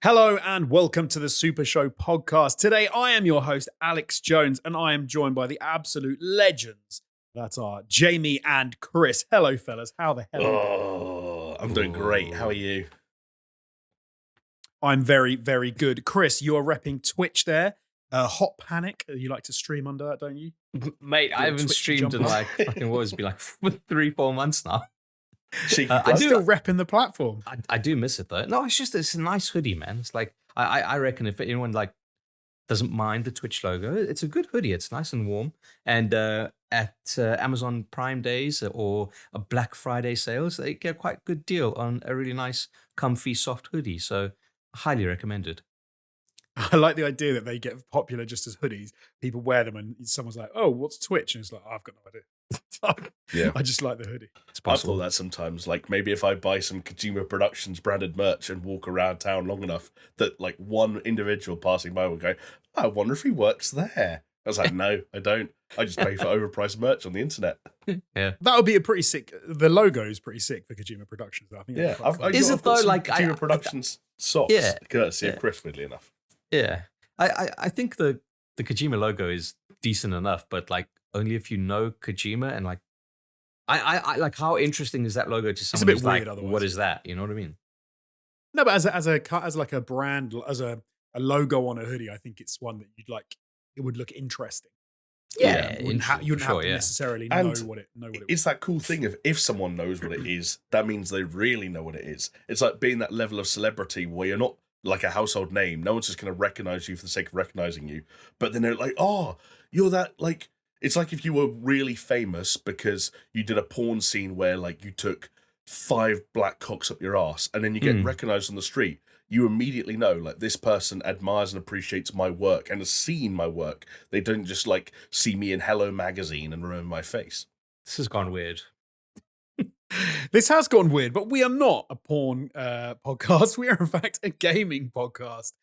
Hello and welcome to the Super Show podcast. Today I am your host, Alex Jones, and I am joined by the absolute legends that are Jamie and Chris. Hello, fellas. How the hell are you doing? I'm doing great. How are you? I'm very, very good. Chris, you are repping Twitch there. Hot Panic. You like to stream under that, don't you? Mate, I haven't streamed in like fucking what, it's been like 3-4 months now. I'm still repping the platform. I do miss it though. No, it's a nice hoodie, man. It's like I reckon if anyone like doesn't mind the Twitch logo, it's a good hoodie. It's nice and warm. And at Amazon Prime days or a Black Friday sales, they get quite a good deal on a really nice, comfy, soft hoodie. So highly recommended. I like the idea that they get popular just as hoodies. People wear them and someone's like, oh, what's Twitch? And it's like, oh, I've got no idea. Yeah. I just like the hoodie. I've thought that sometimes. Like maybe if I buy some Kojima Productions branded merch and walk around town long enough that like one individual passing by will go, I wonder if he works there. I was like, no, I don't. I just pay for overpriced merch on the internet. Yeah. That would be a pretty sick. The logo is pretty sick for Kojima Productions. I think. Yeah. Is it though? Like Kojima Productions socks. Yeah. Courtesy of Chris, weirdly enough. Yeah, I think the Kojima logo is decent enough, but like only if you know Kojima and like I like how interesting is that logo to someone who's like, what is that? You know what I mean? No, but as like a brand, as a logo on a hoodie, I think it's one that you'd like. It would look interesting. Yeah, you wouldn't have to necessarily know what it. It's that cool thing of if someone knows what it is, that means they really know what it is. It's like being that level of celebrity where you're not like a household name. No one's just going to recognize you for the sake of recognizing you. But then they're like, oh, you're that, like, it's like if you were really famous because you did a porn scene where like you took 5 black cocks up your ass and then you get recognized on the street. You immediately know like this person admires and appreciates my work and has seen my work. They don't just like see me in Hello magazine and remember my face. This has gone weird. This has gone weird, but we are not a porn podcast. We are, in fact, a gaming podcast.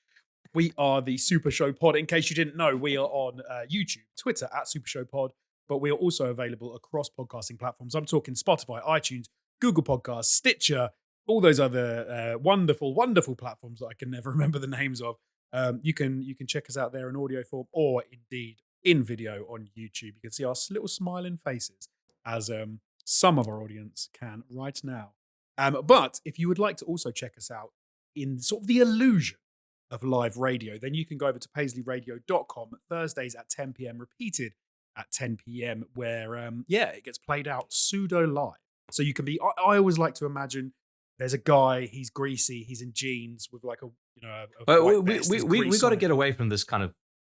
We are the Super Show Pod. In case you didn't know, we are on YouTube, Twitter at Super Show Pod, but we are also available across podcasting platforms. I'm talking Spotify, iTunes, Google Podcasts, Stitcher, all those other wonderful, wonderful platforms that I can never remember the names of. You can check us out there in audio form or indeed in video on YouTube. You can see our little smiling faces as some of our audience can right now. But if you would like to also check us out in sort of the illusion of live radio, then you can go over to paisleyradio.com Thursdays at 10 p.m, repeated at 10 p.m, where, it gets played out pseudo live. So you can be, I always like to imagine there's a guy, he's greasy, he's in jeans with like we got to get away from this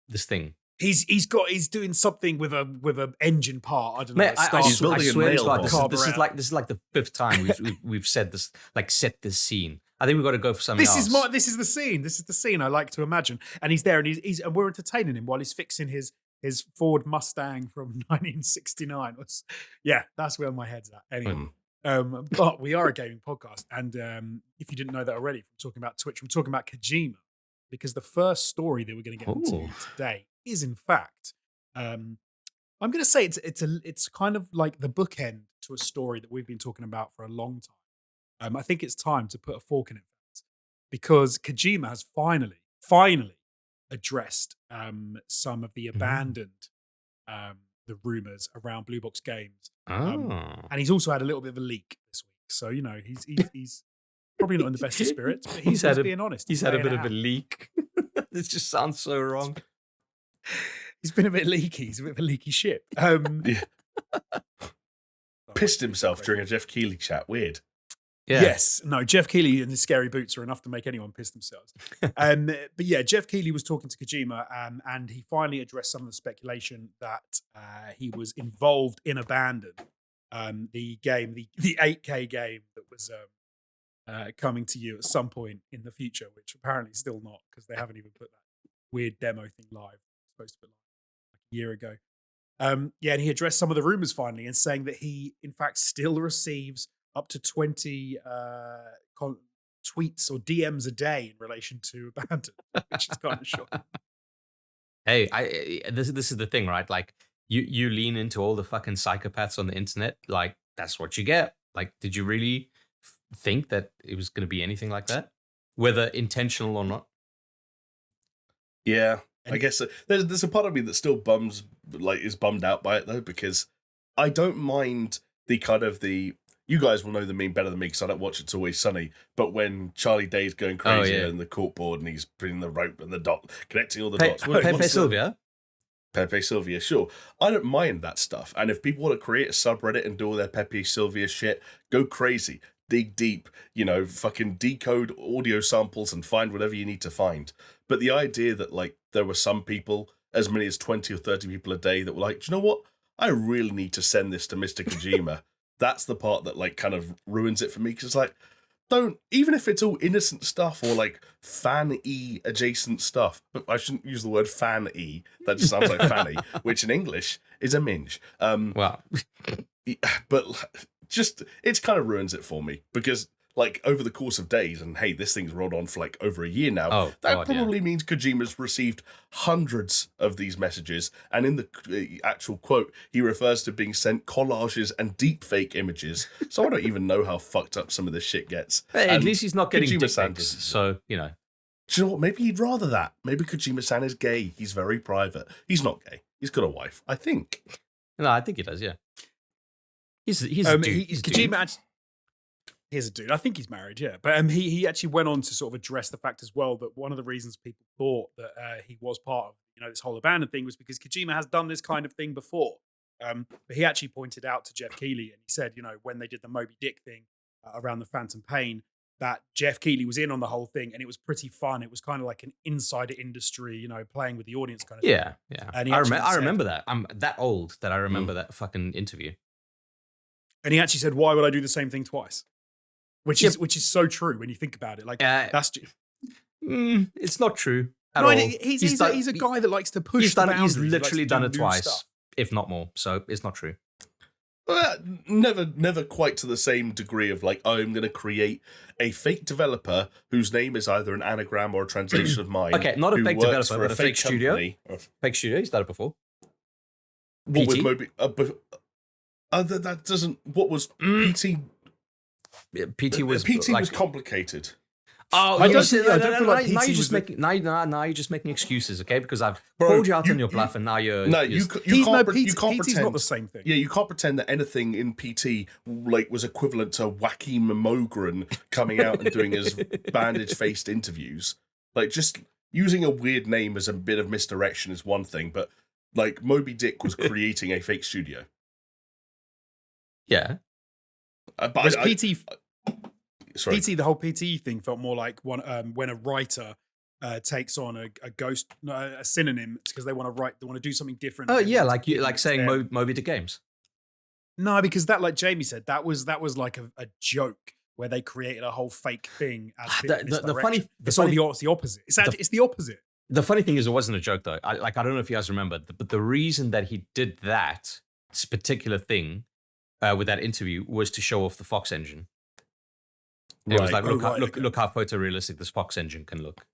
this thing. He's doing something with a engine part. I don't know. Mate, I swear to God, this is like the 5th time we've said this, like set this scene. I think we've got to go for something else. This is the scene. This is the scene I like to imagine. And he's there, and and we're entertaining him while he's fixing his Ford Mustang from 1969. That's where my head's at. Anyway. But we are a gaming podcast, and if you didn't know that already, from talking about Twitch, I'm talking about Kojima, because the first story that we're going to get into today is, in fact, I'm going to say it's kind of like the bookend to a story that we've been talking about for a long time. I think it's time to put a fork in it, because Kojima has finally addressed some of the abandoned the rumors around Blue Box Games, and he's also had a little bit of a leak this week. So he's probably not in the best of spirits, but he's being honest. He's had a bit of a leak. This just sounds so wrong. He's been a bit leaky. He's a bit of a leaky ship. Pissed himself during a Jeff Keighley chat. Weird. Yeah. Yes. No, Jeff Keighley and his scary boots are enough to make anyone piss themselves. But yeah, Jeff Keighley was talking to Kojima, and he finally addressed some of the speculation that he was involved in Abandon, the game, the 8K game that was coming to you at some point in the future, which apparently still not, because they haven't even put that weird demo thing live. Supposed to put live like a year ago. And he addressed some of the rumors finally, and saying that he, in fact, still receives up to 20 tweets or DMs a day in relation to Abandon, which is kind of shocking. Hey, this is the thing, right? Like, you lean into all the fucking psychopaths on the internet, like, that's what you get. Like, did you really think that it was going to be anything like that? whether intentional or not. Yeah, I guess there's a part of me that still is bummed out by it though, because I don't mind the kind of the. You guys will know the meme better than me because I don't watch It's Always Sunny. But when Charlie Day's going crazy in the court board and he's putting the rope and the dot, connecting all the dots. Pepe Sylvia. Pepe Sylvia, sure. I don't mind that stuff. And if people want to create a subreddit and do all their Pepe Sylvia shit, go crazy. Dig deep, fucking decode audio samples and find whatever you need to find. But the idea that, like, there were some people, as many as 20 or 30 people a day, that were like, do you know what? I really need to send this to Mr. Kojima. That's the part that, like, kind of ruins it for me. Because it's like, even if it's all innocent stuff or, like, fan-y adjacent stuff. I shouldn't use the word fan-y. That just sounds like fanny, which in English is a minge. Wow. But just, it kind of ruins it for me. Because, like, over the course of days, and hey, this thing's rolled on for like over a year now, that probably means Kojima's received hundreds of these messages, and in the actual quote, he refers to being sent collages and deepfake images, so I don't even know how fucked up some of this shit gets. Hey, at least he's not getting Kojima-san dickpics, so, Do you know what, maybe he'd rather that. Maybe Kojima-san is gay, he's very private. He's not gay, he's got a wife, I think. No, I think he does, yeah. He's a dude. Kojima He's a dude. I think he's married, yeah. But he actually went on to sort of address the fact as well that one of the reasons people thought that he was part of this whole abandoned thing was because Kojima has done this kind of thing before. But he actually pointed out to Jeff Keighley, and he said, when they did the Moby Dick thing around the Phantom Pain, that Jeff Keighley was in on the whole thing, and it was pretty fun. It was kind of like an insider industry, playing with the audience kind of thing. Yeah. And I remember that. I'm that old that I remember that fucking interview. And he actually said, "Why would I do the same thing twice?" Which is so true when you think about it. Like that's just, it's not true at all. He's a guy that likes to push. He's literally done it twice, if not more. So it's not true. Never quite to the same degree of like, I'm going to create a fake developer whose name is either an anagram or a translation of mine. Okay, not a fake developer, but a fake studio. Fake studio. He's done it before. What with Moby? That doesn't. What was PT? PT was complicated. Oh, now you're just making excuses, okay? Because I've called you out on your bluff, and now you can't pretend. PT's not the same thing. Yeah, you can't pretend that anything in PT was equivalent to Joachim Mogren coming out and doing his bandage-faced interviews. Like, just using a weird name as a bit of misdirection is one thing, but like Moby Dick was creating a fake studio. Yeah. But PT, the whole PT thing felt more like when a writer takes on a ghost, a synonym because they want to do something different. Oh yeah, like saying Moby Dick Games. No, because that, like Jamie said, that was like a joke where they created a whole fake thing. It's the opposite. It's the opposite. The funny thing is, it wasn't a joke though. I don't know if you guys remember, but the reason that he did this particular thing with that interview was to show off the Fox engine. It was like, look how photorealistic this Fox engine can look.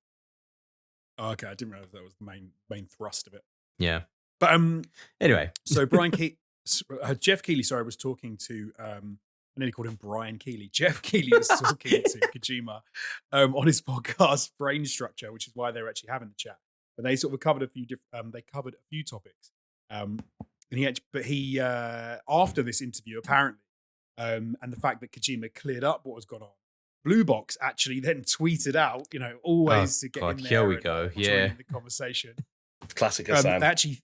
Oh, okay, I didn't realize that was the main thrust of it. Yeah, but anyway, so Jeff Keighley, was talking to I nearly called him Brian Keighley. Jeff Keighley was talking to Kojima on his podcast Brain Structure, which is why they're actually having the chat. But they sort of covered a few topics. He after this interview, apparently, and the fact that Kojima cleared up what was going on, Blue Box actually then tweeted out, always to get in there. Here we go. Yeah, the conversation. Classic Hassan. Actually,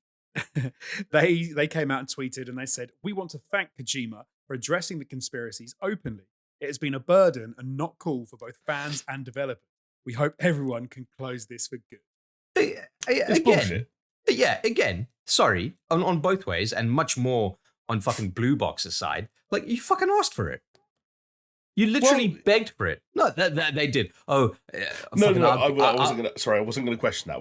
they came out and tweeted, and they said, "We want to thank Kojima for addressing the conspiracies openly. It has been a burden and not cool for both fans and developers. We hope everyone can close this for good." It's bullshit. Yeah, again, sorry, on both ways, and much more on fucking Blue Box's side. Like, you fucking asked for it. You literally begged for it. No, they did. Oh, no. I wasn't gonna question that.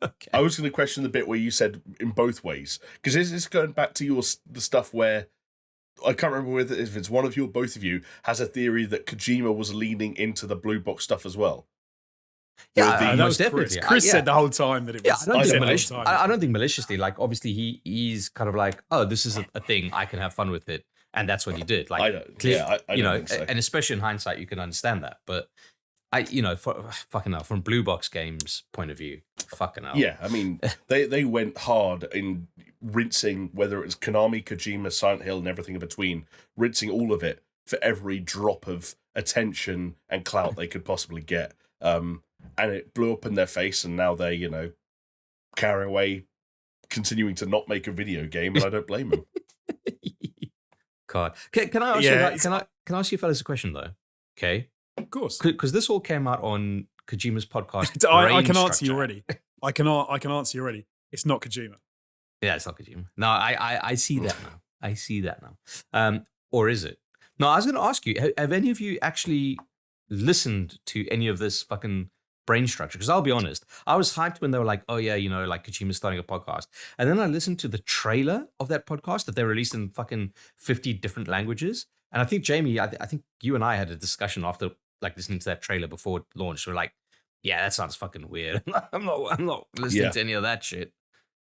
Okay. I was gonna question the bit where you said in both ways, because is this going back to the stuff where I can't remember if it's one of you or both of you has a theory that Kojima was leaning into the Blue Box stuff as well. Yeah, that was definitely. Chris said the whole time that it was. I don't think maliciously. Like, obviously, he's kind of like, oh, this is a thing. I can have fun with it, and that's what he did. Like, I don't think so. and especially in hindsight, you can understand that. But fucking hell, from Blue Box Games' point of view, fucking hell. Yeah, I mean, they went hard in rinsing, whether it was Konami, Kojima, Silent Hill, and everything in between, rinsing all of it for every drop of attention and clout they could possibly get. And it blew up in their face, and now they, carry away, continuing to not make a video game, and I don't blame them. God, can I ask you? Can I ask you fellas a question though? Okay, of course, because this all came out on Kojima's podcast. I can answer you already. I can answer you already. It's not Kojima. Yeah, it's not Kojima. No, I see that now. I see that now. Or is it? No, I was going to ask you, have any of you actually listened to any of this fucking brain structure? Because I'll be honest, I was hyped when they were like, oh yeah, like Kojima's starting a podcast. And then I listened to the trailer of that podcast that they released in fucking 50 different languages. And I think, Jamie, I think you and I had a discussion after like listening to that trailer before it launched. We're like, yeah, that sounds fucking weird. I'm not listening to any of that shit.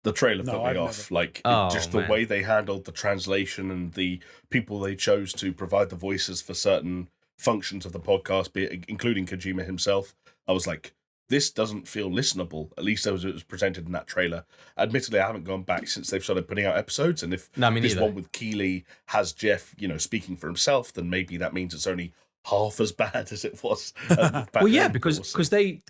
The trailer put me off. The way they handled the translation and the people they chose to provide the voices for certain functions of the podcast, including Kojima himself. I was like, this doesn't feel listenable, at least as it was presented in that trailer. Admittedly, I haven't gone back since they've started putting out episodes, and if this one with Keeley has Jeff, speaking for himself, then maybe that means it's only half as bad as it was. Well, yeah, because they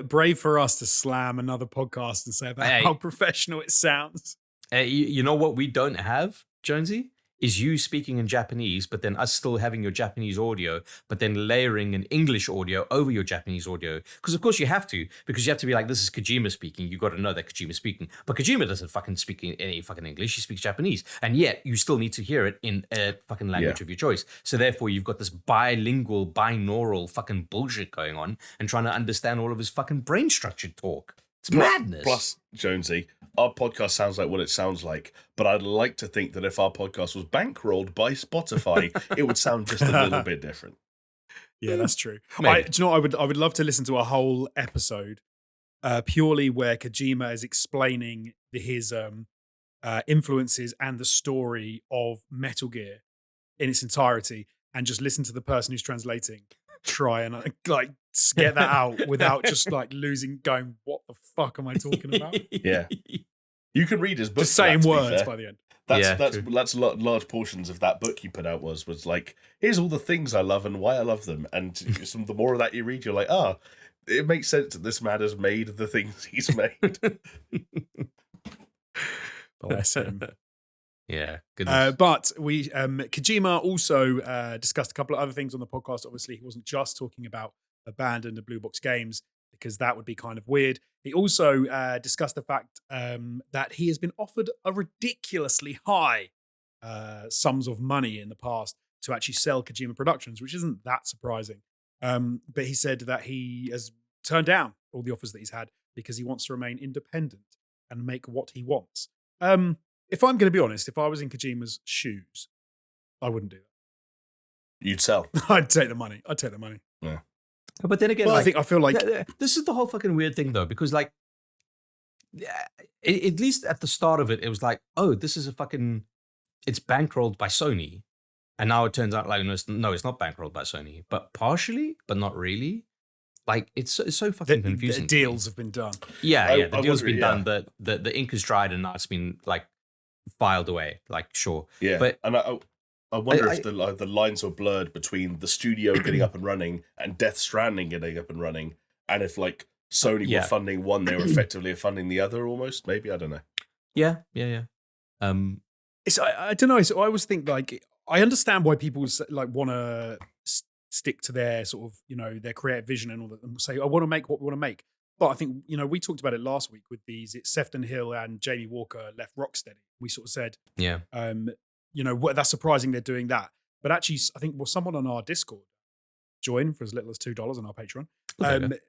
brave for us to slam another podcast and say about how professional it sounds. You know what we don't have, Jonesy, is you speaking in Japanese, but then us still having your Japanese audio, but then layering an English audio over your Japanese audio. Because of course you have to, because you have to be like, this is Kojima speaking. You got to know that Kojima's speaking. But Kojima doesn't fucking speak any fucking English. He speaks Japanese. And yet you still need to hear it in a fucking language of your choice. So therefore you've got this bilingual, binaural fucking bullshit going on and trying to understand all of his fucking brain structured talk. It's madness. Plus, Jonesy, our podcast sounds like what it sounds like, but I'd like to think that if our podcast was bankrolled by Spotify, it would sound just a little bit different. Yeah, that's true. Do you know what? I would love to listen to a whole episode purely where Kojima is explaining his influences and the story of Metal Gear in its entirety, and just listen to the person who's translating try and get that out without just going, what the fuck am I talking about? Yeah, you can read his book. Just saying words by the end. That's large portions of that book you put out was like, here's all the things I love and why I love them, and the more of that you read, you're like, it makes sense that this man has made the things he's made. Bless him. Yeah, goodness. But Kojima also discussed a couple of other things on the podcast. Obviously, he wasn't just talking about Abandoned and Blue Box Games, because that would be kind of weird. He also discussed the fact that he has been offered a ridiculously high sums of money in the past to actually sell Kojima Productions, which isn't that surprising. But he said that he has turned down all the offers that he's had because he wants to remain independent and make what he wants. If I'm going to be honest, if I was in Kojima's shoes, I wouldn't do that. You'd sell. I'd take the money. Yeah. But then again, I feel like this is the whole fucking weird thing though, because at least at the start of it, it was like, oh, this is it's bankrolled by Sony, and now it turns out like no, it's not bankrolled by Sony, but partially, but not really. Like it's so fucking confusing. The deals have been done. Yeah, the deal's been done. The ink is dried, and now it's been filed away. Sure. Yeah, but and I wonder if the lines were blurred between the studio getting up and running and Death Stranding getting up and running, and if Sony were funding one, they were effectively funding the other almost. Maybe, I don't know. Yeah. I don't know. So I always think I understand why people want to stick to their sort of their creative vision and all that, and say I want to make what we want to make. But I think we talked about it last week with it's Sefton Hill and Jamie Walker left Rocksteady. We sort of said, that's surprising they're doing that. But actually, I think someone on our Discord, join for as little as $2 on our Patreon,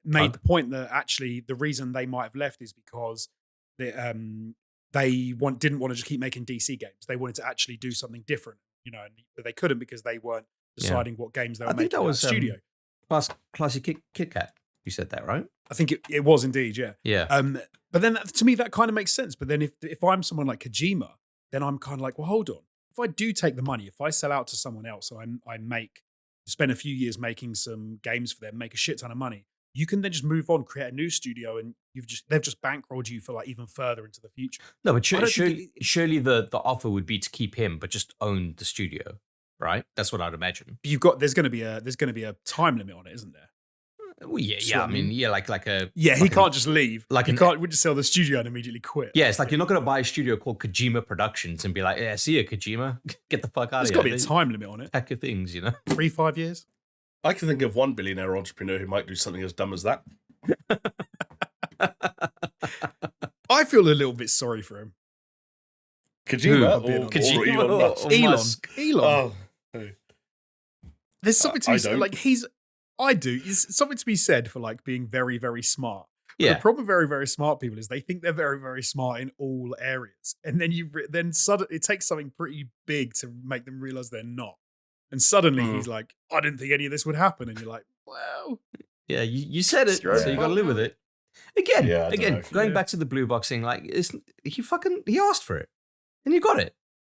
made the point that actually the reason they might have left is because they didn't want to just keep making DC games. They wanted to actually do something different, but they couldn't because they weren't deciding what games they were making. I think that was studio. Classy Kit Kat. You said that, right? I think it was indeed, yeah. Yeah. But then to me, that kind of makes sense. But then if I'm someone like Kojima, then I'm kind of like, well, hold on. If I do take the money, if I sell out to someone else, I make spend a few years making some games for them, make a shit ton of money. You can then just move on, create a new studio, and they've just bankrolled you for like even further into the future. No, but I don't think surely the offer would be to keep him, but just own the studio, right? That's what I'd imagine. there's going to be a time limit on it, isn't there? Well, yeah, So, yeah. I mean, yeah, like a Yeah, he like can't just leave. like He an- can't. We just sell the studio and immediately quit. yeah. It's like you're not going to buy a studio called Kojima Productions and be like, yeah, see ya, Kojima, get the fuck out There's of got here. to be a time limit on it. Pack of things, you know. 3-5 years. I can think of one billionaire entrepreneur who might do something as dumb as that. I feel a little bit sorry for him. Kojima Who? or Kojima Elon or- Musk. or Elon. Musk. Elon. Oh, There's something to I be said. don't. Like I do. There's something to be said for like being very, very smart. But Yeah, the problem with very, very smart people is they think they're very, very smart in all areas, and then then suddenly it takes something pretty big to make them realize they're not. And suddenly he's like, "I didn't think any of this would happen," and you're like, "Well, yeah. You said it, Straight so you got to up. live with it. Again, Yeah, I don't know. going Yeah. back to the blue box thing, like he asked for it, and you got it.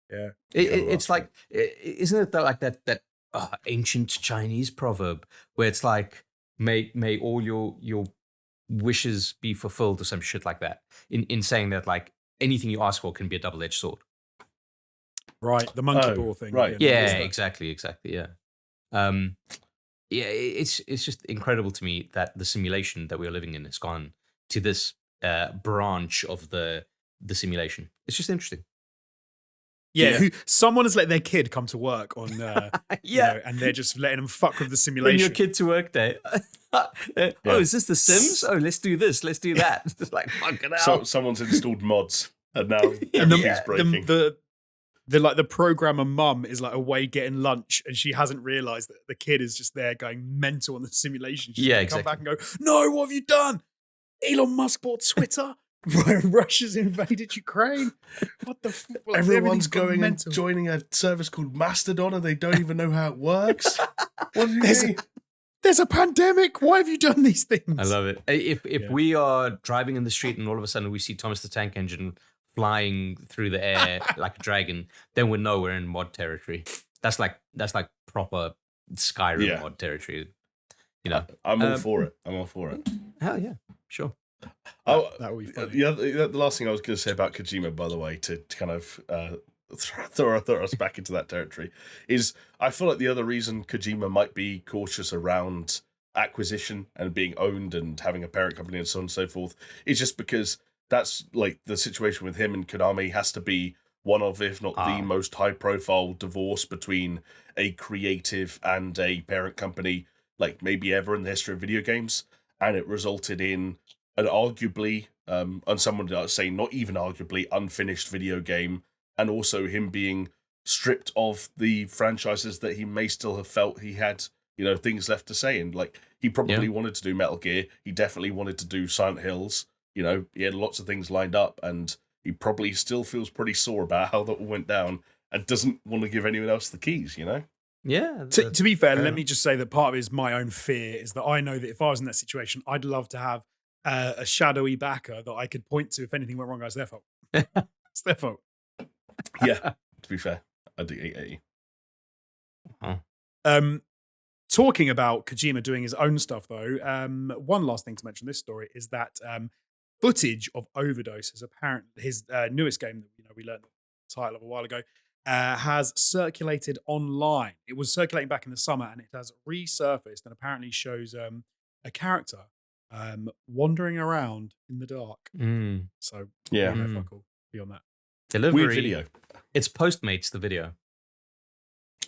yeah." It's like, isn't it like that ancient Chinese proverb where it's like, may all your wishes be fulfilled or some shit like that. In saying that, like, anything you ask for can be a double-edged sword. Right, the monkey Oh, ball thing. right. Yeah, What's that? exactly. Yeah. Yeah, it's just incredible to me that the simulation that we're living in has gone to this branch of the simulation. It's just interesting. Yeah, someone has let their kid come to work on, and they're just letting them fuck with the Bring simulation. your kid to work day. Oh, is this The Sims? Oh, let's do this. Let's do that. It's like, fucking hell. So someone's installed mods, and now And everything's breaking. the programmer mum is like away getting lunch, and she hasn't realized that the kid is just there going mental on the simulation. She's Yeah, gonna come back and go, "No, what have you done? Elon Musk bought Twitter. Russia's invaded Ukraine. What the fuck?" Like, Everyone's everything's gone going mental. and joining a service called Mastodon, and they don't even know how it works. What do you There's mean? There's a pandemic. Why have you done these things? I love it. If Yeah. we are driving in the street and all of a sudden we see Thomas the Tank Engine flying through the air like a dragon, then we know we're in mod territory. That's like proper Skyrim mod territory. You know. I'm all for it. I'm all for it. Hell yeah, sure. Oh, That would be funny. the last thing I was going to say about Kojima, by the way, to kind of throw us back into that territory, is I feel like the other reason Kojima might be cautious around acquisition and being owned and having a parent company and so on and so forth is just because that's like the situation with him and Konami has to be one of, if not the most high-profile divorce between a creative and a parent company, like maybe ever in the history of video games, and it resulted in an arguably, and someone would say not even arguably, unfinished video game, and also him being stripped of the franchises that he may still have felt he had, things left to say. And like, he probably wanted to do Metal Gear. He definitely wanted to do Silent Hills. He had lots of things lined up, and he probably still feels pretty sore about how that all went down and doesn't want to give anyone else the keys, Yeah. To be fair, let me just say that part of it is my own fear is that I know that if I was in that situation, I'd love to have a shadowy backer that I could point to if anything went wrong. It's their fault. It's their fault. Yeah, to be fair, I do get you. Talking about Kojima doing his own stuff, though, one last thing to mention this story is that footage of Overdose is apparently his newest game that we learned the title of a while ago has circulated online. It was circulating back in the summer, and it has resurfaced and apparently shows a character wandering around in the dark. So Yeah. fuck all beyond that. Delivery. Weird video. It's Postmates, the video.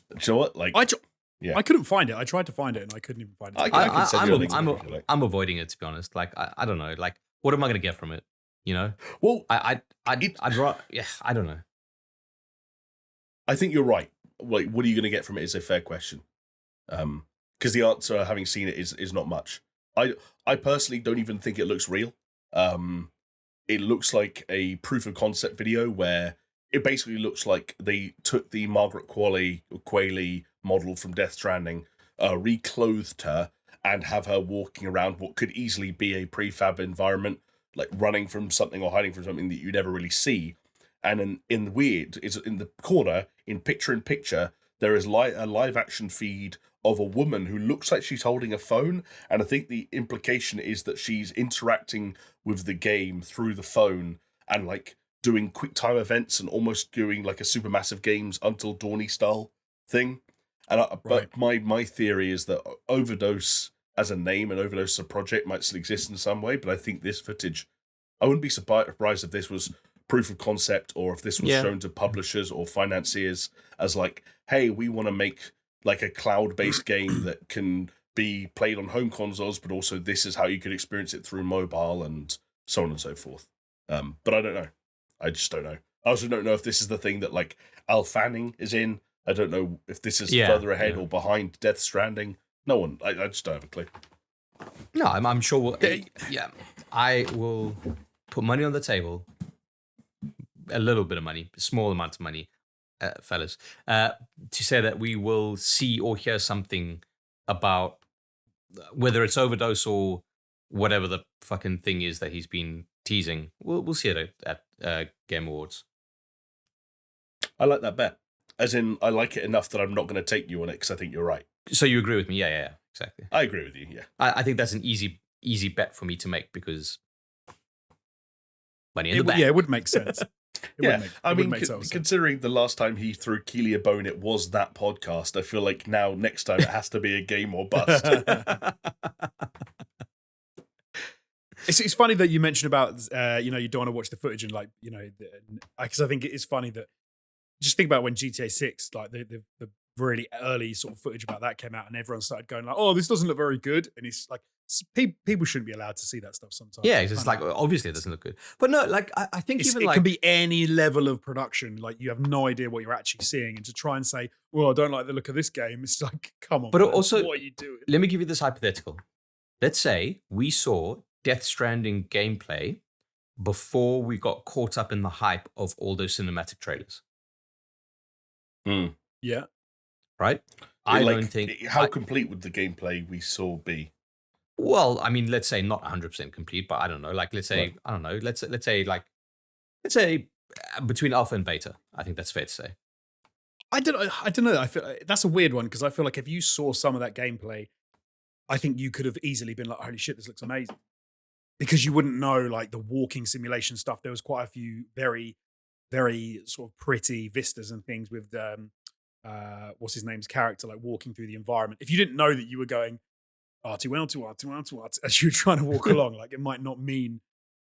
Do you know what? Like, I couldn't find it. I tried to find it, and I couldn't even find it. I can send you a link to it, like. I'm avoiding it, to be honest. Like, I don't know. Like, what am I going to get from it? Well, I'd rather, yeah, I don't know. I think you're right. Like, what are you going to get from it is a fair question. Because the answer, having seen it, is not much. I personally don't even think it looks real. It looks like a proof of concept video where it basically looks like they took the Margaret Qualley model from Death Stranding, reclothed her, and have her walking around what could easily be a prefab environment, like running from something or hiding from something that you never really see. And in the corner, in picture-in-picture, there is a live action feed of a woman who looks like she's holding a phone, and I think the implication is that she's interacting with the game through the phone and like doing quick time events and almost doing like a Supermassive Games Until Dawn style thing. And but my theory is that Overdose as a name and Overdose as a project might still exist in some way, but I think this footage, I wouldn't be surprised if this was proof of concept or if this was shown to publishers or financiers as like, hey, we want to make like a cloud-based game that can be played on home consoles, but also this is how you could experience it through mobile and so on and so forth. But I don't know. I just don't know. I also don't know if this is the thing that like Al Fanning is in. I don't know if this is further ahead or behind Death Stranding. No one. I just don't have a clue. No, I'm sure we'll... I will put money on the table. A little bit of money, a small amount of money, fellas, to say that we will see or hear something about whether it's Overdose or whatever the fucking thing is that he's been teasing. We'll see it at Game Awards. I like that bet. As in, I like it enough that I'm not going to take you on it because I think you're right. So you agree with me? Yeah, exactly. I agree with you, yeah. I think that's an easy bet for me to make because money in the bank. Yeah, it would make sense. I mean, considering the last time he threw Keely a bone, it was that podcast. I feel like now, next time, it has to be a game or bust. It's funny that you mentioned about, you don't want to watch the footage and like, because I think it is funny that just think about when GTA 6, like the really early sort of footage about that came out and everyone started going like, oh, this doesn't look very good. And it's like, people shouldn't be allowed to see that stuff sometimes. Yeah, it's like, obviously it doesn't look good. But no, like, I think it can be any level of production. Like, you have no idea what you're actually seeing. And to try and say, well, I don't like the look of this game, it's like, come on. But man, also, what are you doing? Let me give you this hypothetical. Let's say we saw Death Stranding gameplay before we got caught up in the hype of all those cinematic trailers. Yeah. Right? I don't think... How complete would the gameplay we saw be? Well, I mean, let's say not 100% complete, but I don't know. Like, let's say, I don't know. Let's say between alpha and beta. I think that's fair to say. I don't know. I feel that's a weird one because I feel like if you saw some of that gameplay, I think you could have easily been like, holy shit, this looks amazing. Because you wouldn't know like the walking simulation stuff. There was quite a few very, very sort of pretty vistas and things with what's his name's character like walking through the environment. If you didn't know that you were going R2L2 as you were trying to walk along, like it might not mean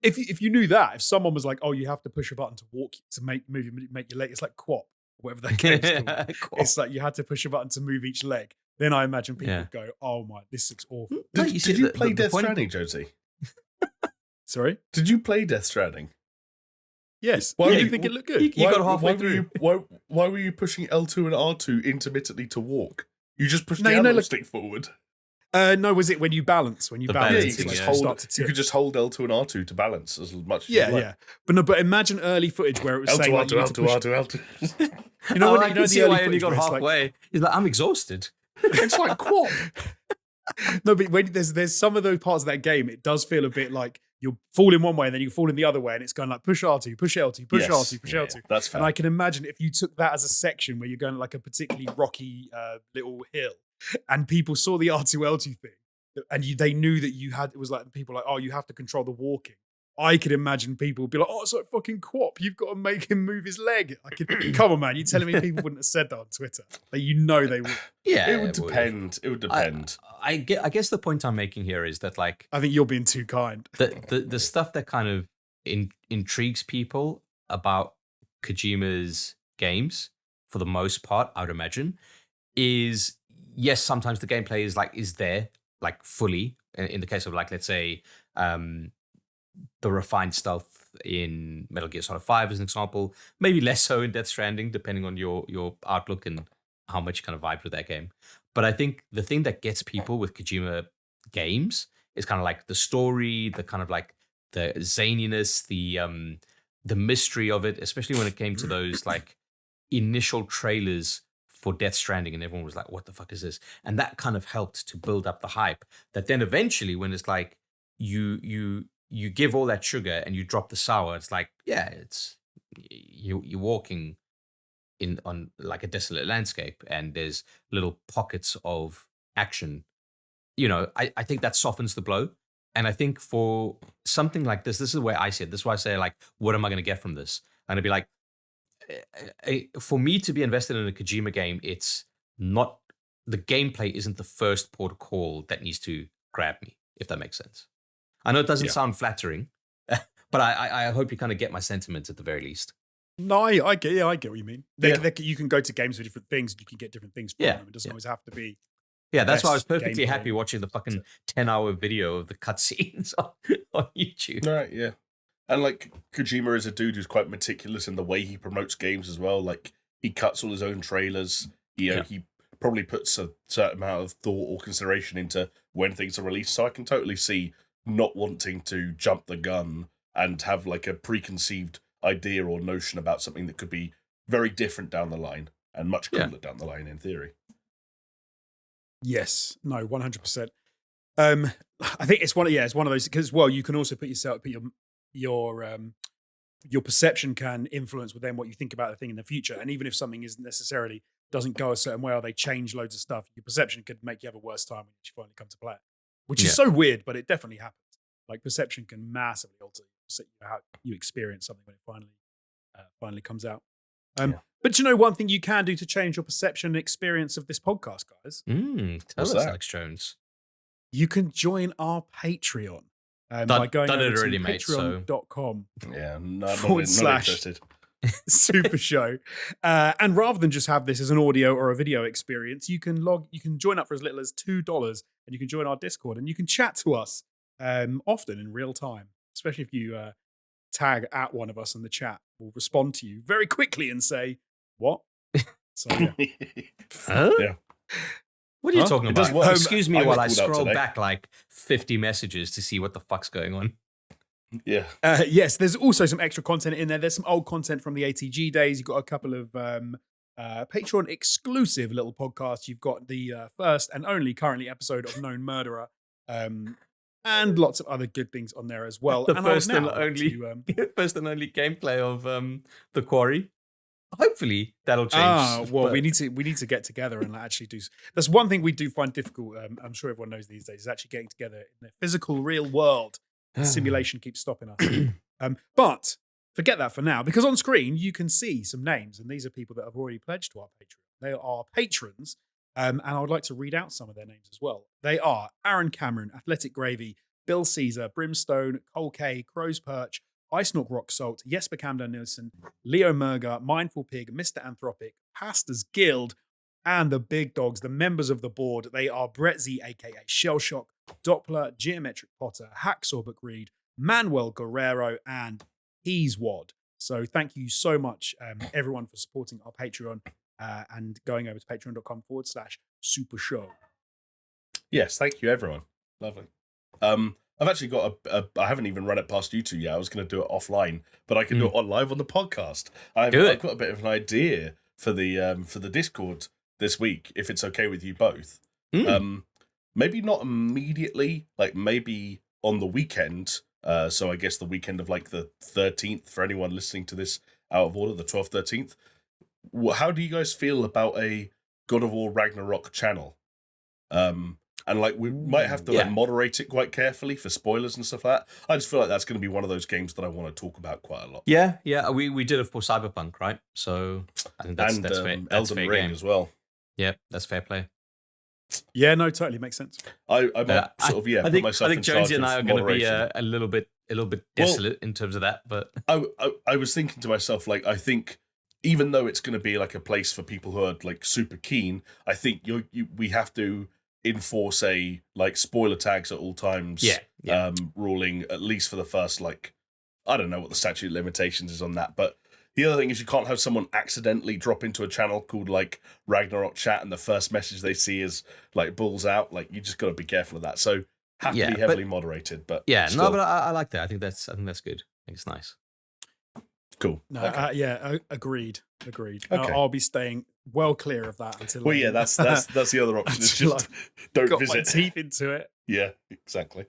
if you knew that, if someone was like, oh, you have to push a button to walk to make your leg, it's like Quap, whatever that game's called. It's like you had to push a button to move each leg. Then I imagine people would go, oh my, this looks awful. Did you play Death Stranding, Josie? Sorry? Did you play Death Stranding? Yes. Why do you think it looked good? You got halfway through. Why were you pushing L2 and R2 intermittently to walk? You just pushed the analog stick forward. No, was it when you balance? When you balance, you could just hold L2 and R2 to balance as much as you like. Yeah. But imagine early footage where it was L2, saying R2. You know when the early footage got halfway. He's like, I'm exhausted. It's like Quap. No, but when there's some of those parts of that game, it does feel a bit like you'll fall in one way and then you fall in the other way, and it's going like push R2, push L2, push R2, push L2. That's fair. And I can imagine if you took that as a section where you're going like a particularly rocky little hill, and people saw the R2 L2 thing, and they knew that it was like people like, oh, you have to control the walking. I could imagine people would be like, oh, it's like fucking Quap. You've got to make him move his leg. Come on, man. You're telling me people wouldn't have said that on Twitter? Like, they would. Yeah, it would depend. It would depend. I guess the point I'm making here is that, like, I think you're being too kind. The stuff that kind of intrigues people about Kojima's games, for the most part, I would imagine, is yes, sometimes the gameplay is there, like fully. In the case of, like, let's say, the refined stealth in Metal Gear Solid 5 as an example, maybe less so in Death Stranding, depending on your outlook and how much you kind of vibe with that game. But I think the thing that gets people with Kojima games is kind of like the story, the kind of like the zaniness, the mystery of it, especially when it came to those like initial trailers for Death Stranding, and everyone was like, what the fuck is this? And that kind of helped to build up the hype that then eventually, when it's like you give all that sugar and you drop the sour, it's like, yeah, it's you're walking on like a desolate landscape, and there's little pockets of action. I think that softens the blow. And I think for something like this is the way I see it. This is why I say, like, what am I going to get from this? And it'd be like, for me to be invested in a Kojima game, it's not, the gameplay isn't the first port of call that needs to grab me, if that makes sense. I know it doesn't sound flattering, but I hope you kind of get my sentiments at the very least. No, I get what you mean. You can go to games for different things, and you can get different things from them. It doesn't always have to be. Yeah, that's why I was perfectly happy watching the fucking 10-hour video of the cutscenes on YouTube. Right, yeah. And like Kojima is a dude who's quite meticulous in the way he promotes games as well. Like he cuts all his own trailers. He probably puts a certain amount of thought or consideration into when things are released. So I can totally see not wanting to jump the gun and have like a preconceived idea or notion about something that could be very different down the line and much cooler down the line in theory. Yes, no, 100%. I think it's one of those, because you can also put your perception can influence with then what you think about the thing in the future. And even if something doesn't go a certain way, or they change loads of stuff, your perception could make you have a worse time when you finally come to play it, which is so weird, but it definitely happens. Like perception can massively alter how you experience something when it finally comes out. But one thing you can do to change your perception and experience of this podcast, guys? Tell us, Alex Jones. You can join our Patreon by going over to patreon.com / SuperShow. And rather than just have this as an audio or a video experience, you can join up for as little as $2, and you can join our Discord, and you can chat to us often in real time, especially if you tag at one of us in the chat. We'll respond to you very quickly and say, what? So, yeah. What are you talking about? Excuse me while I scroll back like 50 messages to see what the fuck's going on. Yeah. Yes, there's also some extra content in there. There's some old content from the ATG days. You've got a couple of Patreon exclusive little podcasts. You've got the first and only currently episode of Known Murderer. And lots of other good things on there as well. The first and only gameplay of The Quarry. Hopefully that'll change. We need to get together and actually do. That's one thing we do find difficult. I'm sure everyone knows these days, is actually getting together in the physical, real world. Simulation keeps stopping us. But forget that for now, because on screen you can see some names, and these are people that have already pledged to our Patreon. They are patrons, and I would like to read out some of their names as well. They are Aaron Cameron, Athletic Gravy, Bill Caesar, Brimstone, Cole K, Crow's Perch, Ice Knock Rock Salt, Jesper Camden Nielsen, Leo Murger, Mindful Pig, Mr. Anthropic, Pastors Guild, and the big dogs, the members of the board. They are Brett Z, aka Shellshock, Doppler, Geometric Potter, Hacksaw Reed, Manuel Guerrero, and He's Wad. So thank you so much, everyone, for supporting our Patreon and going over to patreon.com / SuperShow. Yes, thank you, everyone. Lovely. I've actually got I haven't even run it past you two yet. I was going to do it offline, but I can do it on live on the podcast. I've got a bit of an idea for the Discord this week, if it's okay with you both. Maybe not immediately, like maybe on the weekend. So I guess the weekend of like the 13th for anyone listening to this out of order, the 12th, 13th. How do you guys feel about a God of War Ragnarok channel? And like we might have to like moderate it quite carefully for spoilers and stuff like that. I just feel like that's going to be one of those games that I want to talk about quite a lot. Yeah. We did it for Cyberpunk, right? So I think that's fair. That's Elden fair Ring game as well. Yeah, that's fair play. Yeah, no, totally makes sense. I might I think Jonesy and I are going to be a little bit desolate in terms of that. But I was thinking to myself, like, I think even though it's going to be like a place for people who are like super keen, I think we have to enforce a like spoiler tags at all times ruling, at least for the first, like, I don't know what the statute of limitations is on that, but the other thing is you can't have someone accidentally drop into a channel called like Ragnarok Chat and the first message they see is like balls out. Like, you just got to be careful of that. So have to be heavily moderated. But still. But I like that. I think that's good. I think it's nice. Cool. No, okay. Agreed. Okay. I'll be staying well clear of that until. Well, that's the other option. Is just don't got visit. my teeth into it. Yeah, exactly.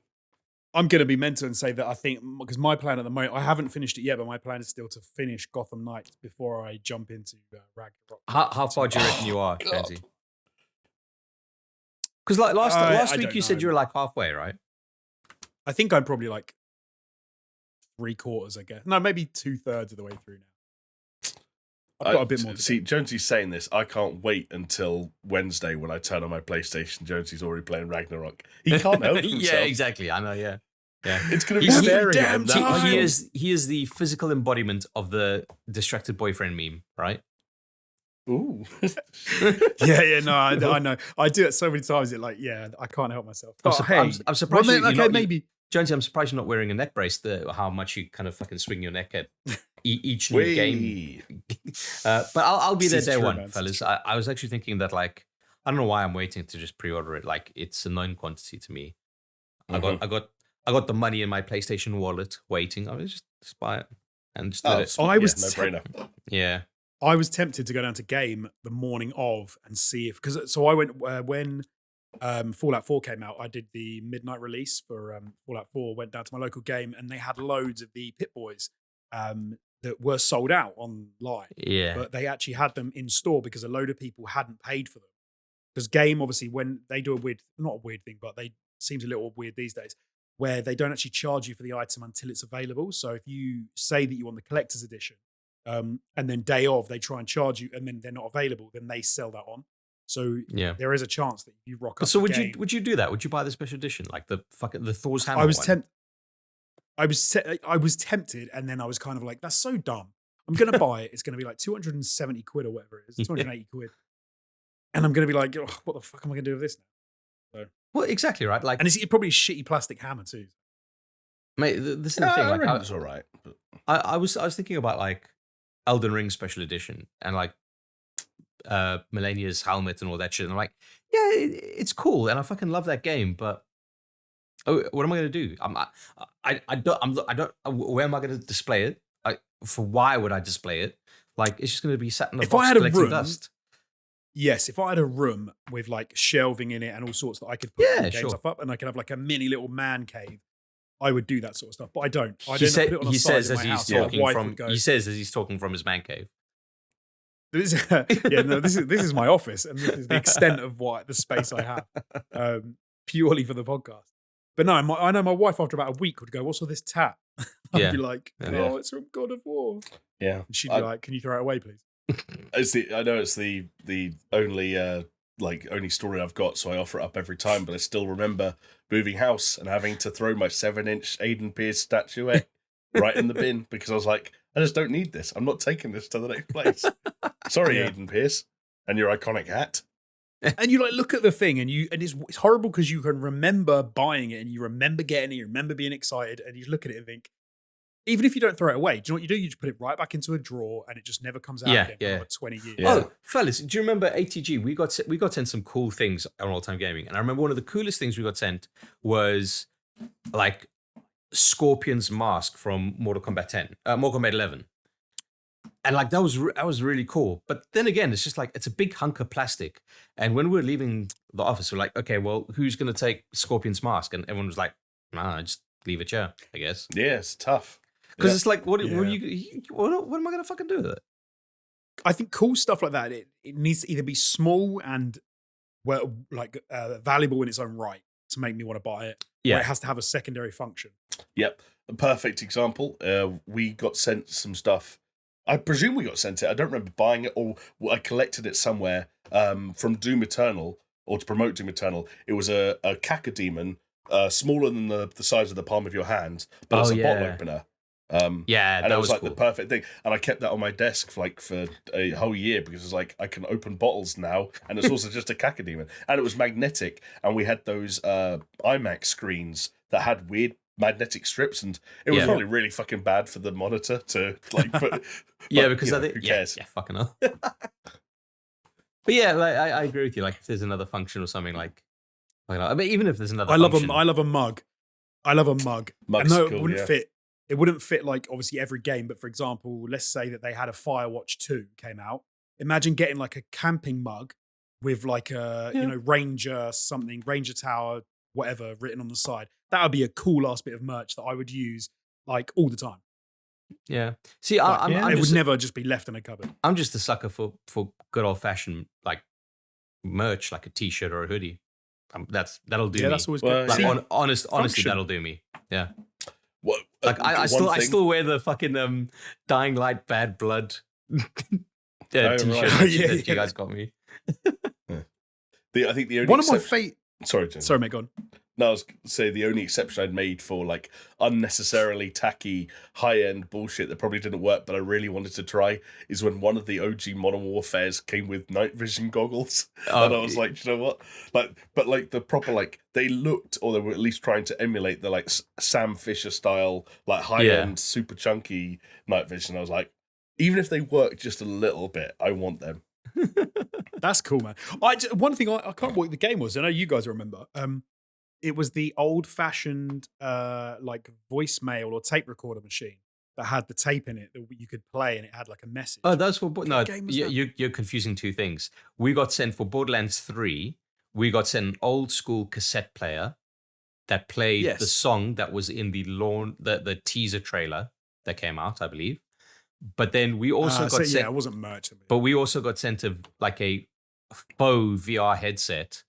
I'm going to be mental and say that I think, because my plan at the moment, I haven't finished it yet, but my plan is still to finish Gotham Knights before I jump into Ragnarok. How far do you reckon you are, Jonesy? Because like last I week don't you said know. you were like halfway, right? I think I'm probably like 3/4, I guess. No, maybe 2/3 of the way through now. I've got a bit more to see, Jonesy's saying this. I can't wait until Wednesday when I turn on my PlayStation. Jonesy's already playing Ragnarok. He can't help himself. Yeah, exactly. I know. Yeah. It's going to be He's staring at damn him. time. He is the physical embodiment of the distracted boyfriend meme, right? Ooh. Yeah, no, I know. I do it so many times. I can't help myself. I'm surprised. Maybe. Jonesy, I'm surprised you're not wearing a neck brace. How much you kind of fucking swing your neck at each new game. But I'll be there day one, fellas. I was actually thinking that, like, I don't know why I'm waiting to just pre-order it. Like, it's a known quantity to me. Mm-hmm. I got the money in my PlayStation wallet waiting. I was just buy it and just do it. No brainer. Yeah. I was tempted to go down to Game the morning of and see if, so I went when Fallout 4 came out. I did the midnight release for Fallout 4. Went down to my local Game and they had loads of the Pit Boys that were sold out online. Yeah. But they actually had them in store because a load of people hadn't paid for them. Because Game, obviously, when they do not a weird thing, but they seems a little weird these days, where they don't actually charge you for the item until it's available. So if you say that you want the collector's edition, and then day of they try and charge you, and then they're not available, then they sell that on. So there is a chance that you rock up. So would you do that? Would you buy the special edition, like the Thor's hammer? I was tempted, and then I was kind of like, that's so dumb. I'm gonna buy it. It's gonna be like 270 quid or whatever it is, 280 quid, and I'm gonna be like, oh, what the fuck am I gonna do with this now? So, well, exactly right. Like, and it's probably a shitty plastic hammer too. Mate, this is the thing. Like, it's all right. But... I was thinking about like Elden Ring special edition and like Melania's helmet and all that shit. And I'm like, yeah, it's cool, and I fucking love that game. But what am I going to do? I don't. Where am I going to display it? Why would I display it? Like, it's just going to be sat in a box collecting dust. Yes, if I had a room with like shelving in it and all sorts that I could put game stuff up, and I could have like a mini little man cave, I would do that sort of stuff. But I don't. He says as he's talking from his man cave. This is my office, and this is the extent of the space I have, purely for the podcast. But no, I know my wife after about a week would go, "What's all this tat?" I'd be like, "Oh, it's from God of War." Yeah, and she'd be like, "Can you throw it away, please?" I know it's the only story I've got, so I offer it up every time. But I still remember moving house and having to throw my 7-inch Aiden Pierce statuette right in the bin because I was like, I just don't need this. I'm not taking this to the next place. Sorry, Aiden Pierce, and your iconic hat. And you like look at the thing, and it's horrible because you can remember buying it, and you remember getting it, you remember being excited, and you look at it and think, even if you don't throw it away, do you know what you do? You just put it right back into a drawer, and it just never comes out again for like 20 years. Yeah. Oh, fellas, do you remember ATG? We got sent some cool things on All Time Gaming, and I remember one of the coolest things we got sent was like Scorpion's mask from Mortal Kombat 11. And like that was really cool. But then again, it's just like it's a big hunk of plastic. And when we were leaving the office, we're like, okay, well, who's gonna take Scorpion's mask? And everyone was like, nah, just leave it here, I guess. Yeah, it's tough. Because it's like, what am I gonna fucking do with it? I think cool stuff like that, it needs to either be small and valuable in its own right to make me want to buy it. Yeah, or it has to have a secondary function. Yep, a perfect example. We got sent some stuff. I presume we got sent it. I don't remember buying it, or I collected it somewhere from Doom Eternal, or to promote Doom Eternal. It was a cacodemon, smaller than the size of the palm of your hand, but it's a bottle opener. And it was like cool. the perfect thing, and I kept that on my desk for a whole year because it's like I can open bottles now, and it's also just a cacodemon, and it was magnetic, and we had those IMAX screens that had weird magnetic strips, and it was probably really fucking bad for the monitor to like put. Because I think who cares? Yeah, fucking hell. But yeah, like I agree with you. Like if there's another function or something I mean, even if there's another, function, I love a mug. I love a mug. Mug's I know cool, it wouldn't fit. It wouldn't fit like obviously every game, but for example, let's say that they had a Firewatch 2 came out. Imagine getting like a camping mug with like a Ranger Tower, whatever, written on the side. that would be a cool ass bit of merch that I would use like all the time. Yeah. See, Like, I'm it just would never just be left in a cupboard. I'm just a sucker for good old fashioned like merch, like a t-shirt or a hoodie. That'll do Yeah, me. that's always Well, good. Like, See, honestly, function. that'll do me. Yeah. What, Like I one still I thing- still wear the fucking Dying Light Bad Blood t-shirt right. that Yeah, you yeah. guys got me. I think the only one of my exception- Sorry, Jim. Sorry, mate, go on. No, I was gonna say the only exception I'd made for like unnecessarily tacky high-end bullshit that probably didn't work, but I really wanted to try, is when one of the OG Modern Warfares came with night vision goggles, and I was like, you know what? But like the proper like they looked, or they were at least trying to emulate the like Sam Fisher style, like high-end, super chunky night vision. I was like, even if they work just a little bit, I want them. That's cool, man. One thing I can't remember what the game was. I know you guys remember. It was the old-fashioned like voicemail or tape recorder machine that had the tape in it that you could play, and it had like a message. Oh, that's for no. What game was that? You're confusing two things. We got sent for Borderlands 3. We got sent an old school cassette player that played the Yes. song that was in the teaser trailer that came out, I believe. But then we also got sent. it wasn't merch. But we also got sent like a faux VR headset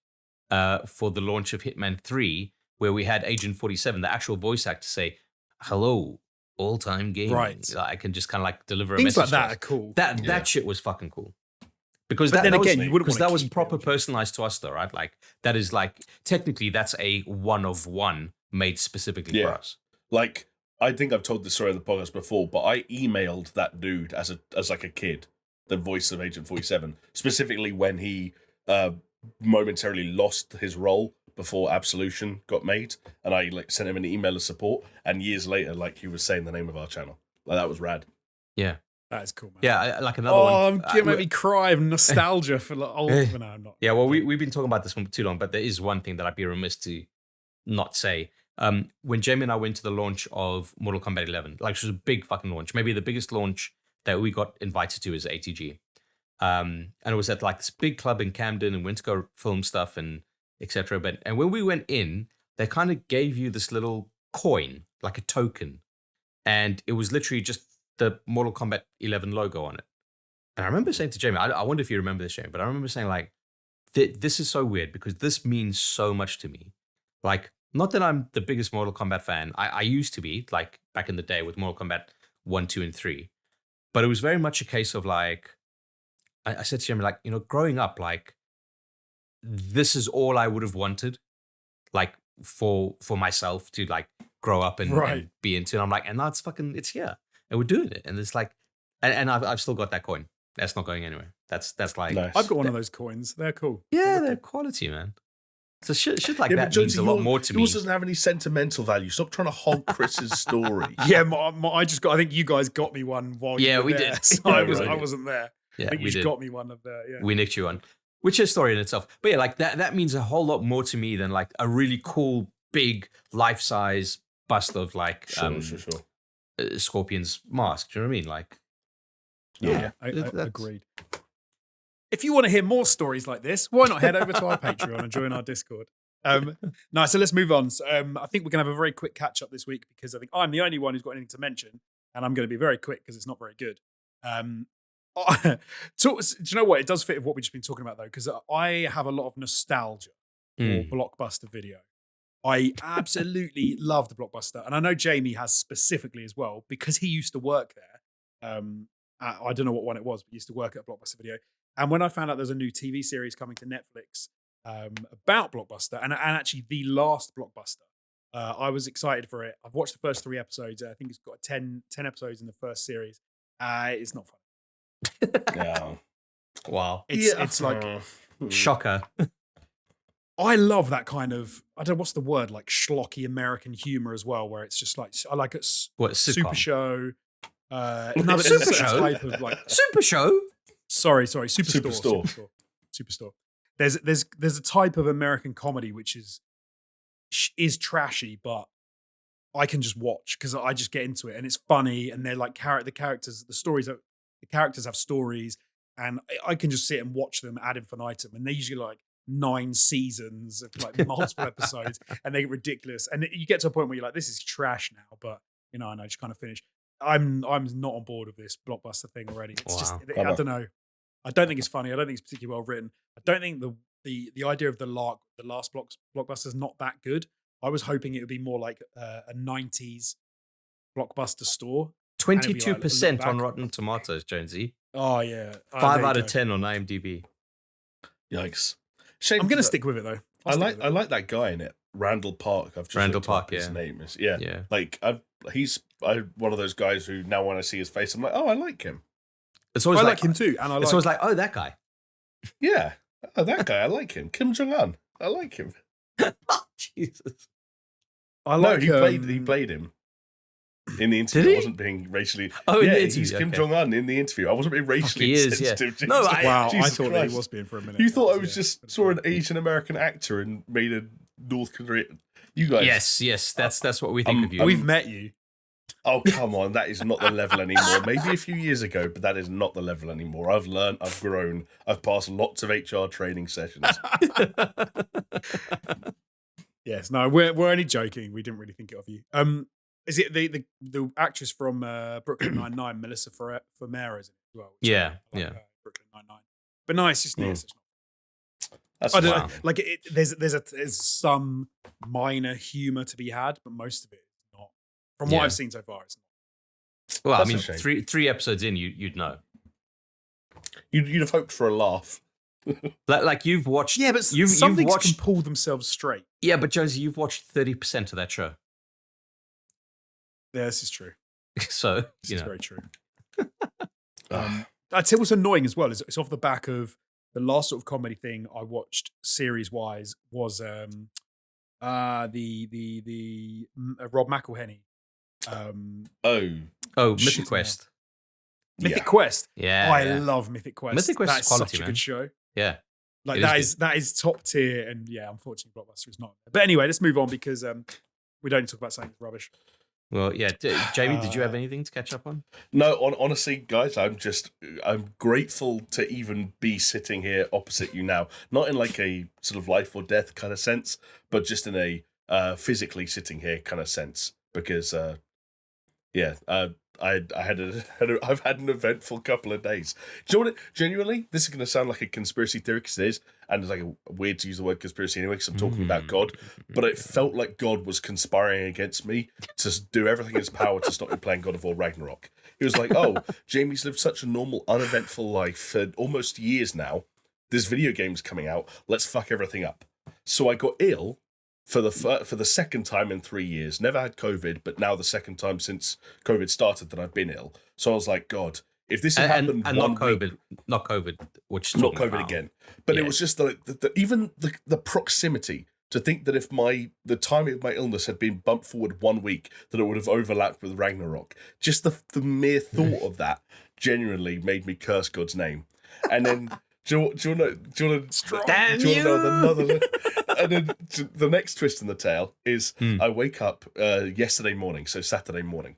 for the launch of Hitman 3, where we had Agent 47, the actual voice actor, say, "Hello, all-time gaming." Right. I can just kind of like deliver a Things message. like to that us. are cool. That shit was fucking cool. Because But that, then that again, was, you wouldn't because wanna that was keep it, proper would you? personalized to us, though, right? Like that is like technically that's a one of one made specifically for Yeah. us. Like, I think I've told this story on the podcast before, but I emailed that dude as like a kid, the voice of Agent 47, specifically when he momentarily lost his role before Absolution got made, and I like sent him an email of support, and years later, like he was saying the name of our channel. Like that was rad. Yeah, That is cool, man. yeah. Like another Oh, one. you made me cry of nostalgia for like old. No, I'm not. Yeah, well, we've been talking about this for too long, but there is one thing that I'd be remiss to not say. When Jamie and I went to the launch of Mortal Kombat 11, like it was a big fucking launch, maybe the biggest launch that we got invited to is ATG. And it was at like this big club in Camden, and went to go film stuff and etc. And when we went in, they kind of gave you this little coin, like a token, and it was literally just the Mortal Kombat 11 logo on it. And I remember saying to Jamie, I wonder if you remember this, Jamie, but I remember saying like, this is so weird because this means so much to me. Like, not that I'm the biggest Mortal Kombat fan. I used to be, like back in the day with Mortal Kombat 1, 2, and 3. But it was very much a case of like, I said to Jamie, like, you know, growing up, like, this is all I would have wanted, like, for myself to like grow up and, Right. and be into. And I'm like, and now it's here. And we're doing it. And it's like, and I've still got that coin. That's not going anywhere. That's like, Nice. I've got one of those coins. They're cool. yeah, they're quality, man. So shit like Yeah, that but means a lot more to me. Yours doesn't have any sentimental value. Stop trying to hog Chris's story. Yeah, I think you guys got me one while you Yeah, were we there. did. So Yeah, I right. wasn't there. Yeah, I think we you just did. got me one of the. Yeah. We nicked you one, which is a story in itself. But yeah, like that means a whole lot more to me than like a really cool, big, life-size bust of like Sure. Scorpion's mask. Do you know what I mean? Like, Yeah, I that's- agreed. If you want to hear more stories like this, why not head over to our Patreon and join our Discord? No, so let's move on. So, I think we're going to have a very quick catch up this week because I think I'm the only one who's got anything to mention, and I'm going to be very quick because it's not very good. Do you know what? It does fit with what we've just been talking about though, because I have a lot of nostalgia for Blockbuster Video. I absolutely love the Blockbuster, and I know Jamie has specifically as well because he used to work there. I don't know what one it was, but he used to work at Blockbuster Video. And when I found out there's a new TV series coming to Netflix about Blockbuster, and actually the last Blockbuster, I was excited for it. I've watched the first 3 episodes. I think it's got 10 episodes in the first series. It's not fun. Yeah. wow, It's like, shocker. I love that kind of, I don't know, what's the word, like schlocky American humor as well, where it's just like, I like it. What, sitcom? Super Show. No, but there's Super a Show? type of like, Super Show. sorry, Superstore. Superstore. Superstore. There's a type of American comedy which is trashy, but I can just watch because I just get into it and it's funny and they're like the characters have stories and I can just sit and watch them ad infinitum and they're usually like 9 seasons of like multiple episodes, and they get ridiculous. And you get to a point where you're like, this is trash now, but you know, and I just kind of finish. I'm not on board with this blockbuster thing already. It's just I don't know. I don't think it's funny. I don't think it's particularly well written. I don't think the idea of the last blockbuster is not that good. I was hoping it would be more like a 90s blockbuster store. 22% on Rotten Tomatoes, Jonesy. Oh yeah, 5 out of 10 on IMDb. Yikes! Shame. I'm gonna stick with it though. I like that guy in it, Randall Park. I've just Randall looked up Park, his yeah. name is Like he's one of those guys who now when I see his face, I'm like, oh, I like him. It's always I like like him too, and it's always like, oh, that guy. Yeah, oh, that guy, I like him. Kim Jong Un, I like him. Jesus. I like. He played him in the interview. Did he? I wasn't being racially. Oh, in the he's interview, Kim okay. Jong Un in the interview. I wasn't being racially he is, yeah. sensitive. No, Wow, Jesus I thought that Christ. he was being for a minute. You thought I was just saw an Asian American actor and made a North Korean. You guys. Yes, that's what we think of you. We've met you. Oh, come on. That is not the level anymore. Maybe a few years ago, but that is not the level anymore. I've learned, I've grown, I've passed lots of HR training sessions. Yes, no, we're only joking. We didn't really think it of you. Is it the actress from Brooklyn Nine-Nine, Melissa Fumera, is it as well? Yeah, I like yeah. her, Brooklyn Nine-Nine. But no, it's just it's not. That's I don't fine. know. Like there's some minor humor to be had, but most of it is not. From what Yeah. I've seen so far, it's not. Well, That's I a mean, shame. three episodes in, you'd know. You'd have hoped for a laugh. Like you've watched. Yeah, but you've some things watched. can pull themselves straight. Yeah, but Jonesy, you've watched 30% of that show, Yeah, this is true. so This you is know. very true. I'd say what's annoying as well is it's off the back of the last sort of comedy thing I watched series wise was the Rob McElhenney Oh, Mythic shit, Quest. Mythic yeah. Quest. Yeah, I yeah. love Mythic Quest. Mythic Quest That's is quality, such a man. good show. Yeah. Like It is that is top tier, and yeah, unfortunately, Blockbuster is not. But anyway, let's move on because we don't need to talk about something that's rubbish. Well, yeah. Jamie, did you have anything to catch up on? No, honestly, guys, I'm grateful to even be sitting here opposite you now. Not in like a sort of life or death kind of sense, but just in a physically sitting here kind of sense. Because, I've had an eventful couple of days. Do you know what? Genuinely, this is going to sound like a conspiracy theory because it is, and it's like weird to use the word conspiracy anyway because I'm talking about God. But it felt like God was conspiring against me to do everything in his power to stop me playing God of War Ragnarok. He was like, "Oh, Jamie's lived such a normal, uneventful life for almost years now. This video game's coming out. Let's fuck everything up." So I got ill. For the second time in 3 years. Never had COVID, but now the second time since COVID started that I've been ill. So I was like, God, if this had happened and one not COVID, week, not COVID, which is not talking COVID about. again. But Yeah. it was just even the proximity to think that if the timing of my illness had been bumped forward 1 week, that it would have overlapped with Ragnarok. Just the mere thought of that genuinely made me curse God's name. And then do you want to know another? And then the next twist in the tale is I wake up yesterday morning, so Saturday morning,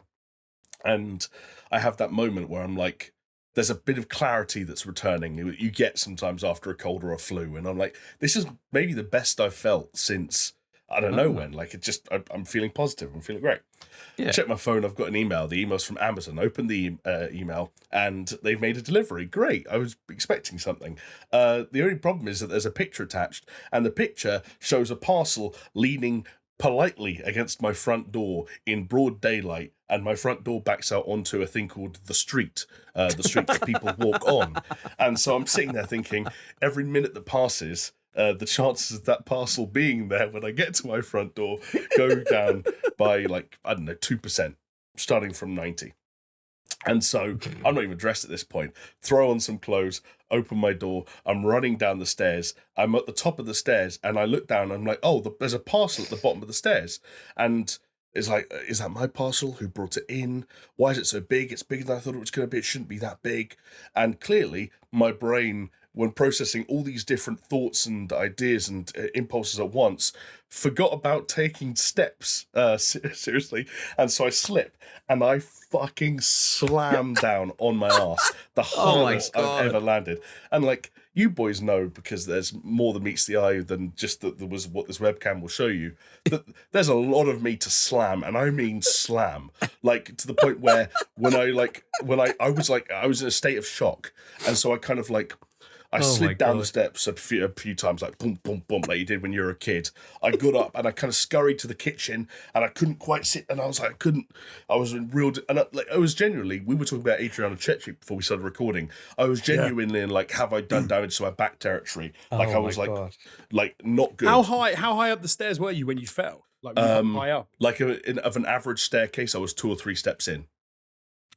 and I have that moment where I'm like, there's a bit of clarity that's returning. You get sometimes after a cold or a flu, and I'm like, this is maybe the best I've felt since I don't know when. Like I'm feeling positive. I'm feeling great. Yeah. Check my phone. I've got an email. The email's from Amazon. Open the email, and they've made a delivery. Great. I was expecting something. The only problem is that there's a picture attached, and the picture shows a parcel leaning politely against my front door in broad daylight, and my front door backs out onto a thing called the street that people walk on. And so I'm sitting there thinking, every minute that passes, the chances of that parcel being there when I get to my front door go down by 2%, starting from 90. And so I'm not even dressed at this point. Throw on some clothes, open my door. I'm running down the stairs. I'm at the top of the stairs, and I look down. And I'm like, oh, there's a parcel at the bottom of the stairs. And it's like, is that my parcel? Who brought it in? Why is it so big? It's bigger than I thought it was going to be. It shouldn't be that big. And clearly, my brain, when processing all these different thoughts and ideas and impulses at once, forgot about taking steps seriously. And so I slip and I fucking slam down on my ass. The hardest I've ever landed. And you boys know, because there's more than meets the eye than just that there was what this webcam will show you, that there's a lot of me to slam, and I mean slam, like to the point where when I was in a state of shock, and so I kind of like I slid down the steps a few times, like boom, boom, boom, like you did when you were a kid. I got up and I kind of scurried to the kitchen, and I couldn't quite sit, and I was like, I was in real, and I was genuinely, we were talking about Adriana Chetri before we started recording. I was genuinely in like, have I done damage to my back territory? Like I was like not good. How high up the stairs were you when you fell? Like high up? Like of an average staircase, I was 2 or 3 steps in.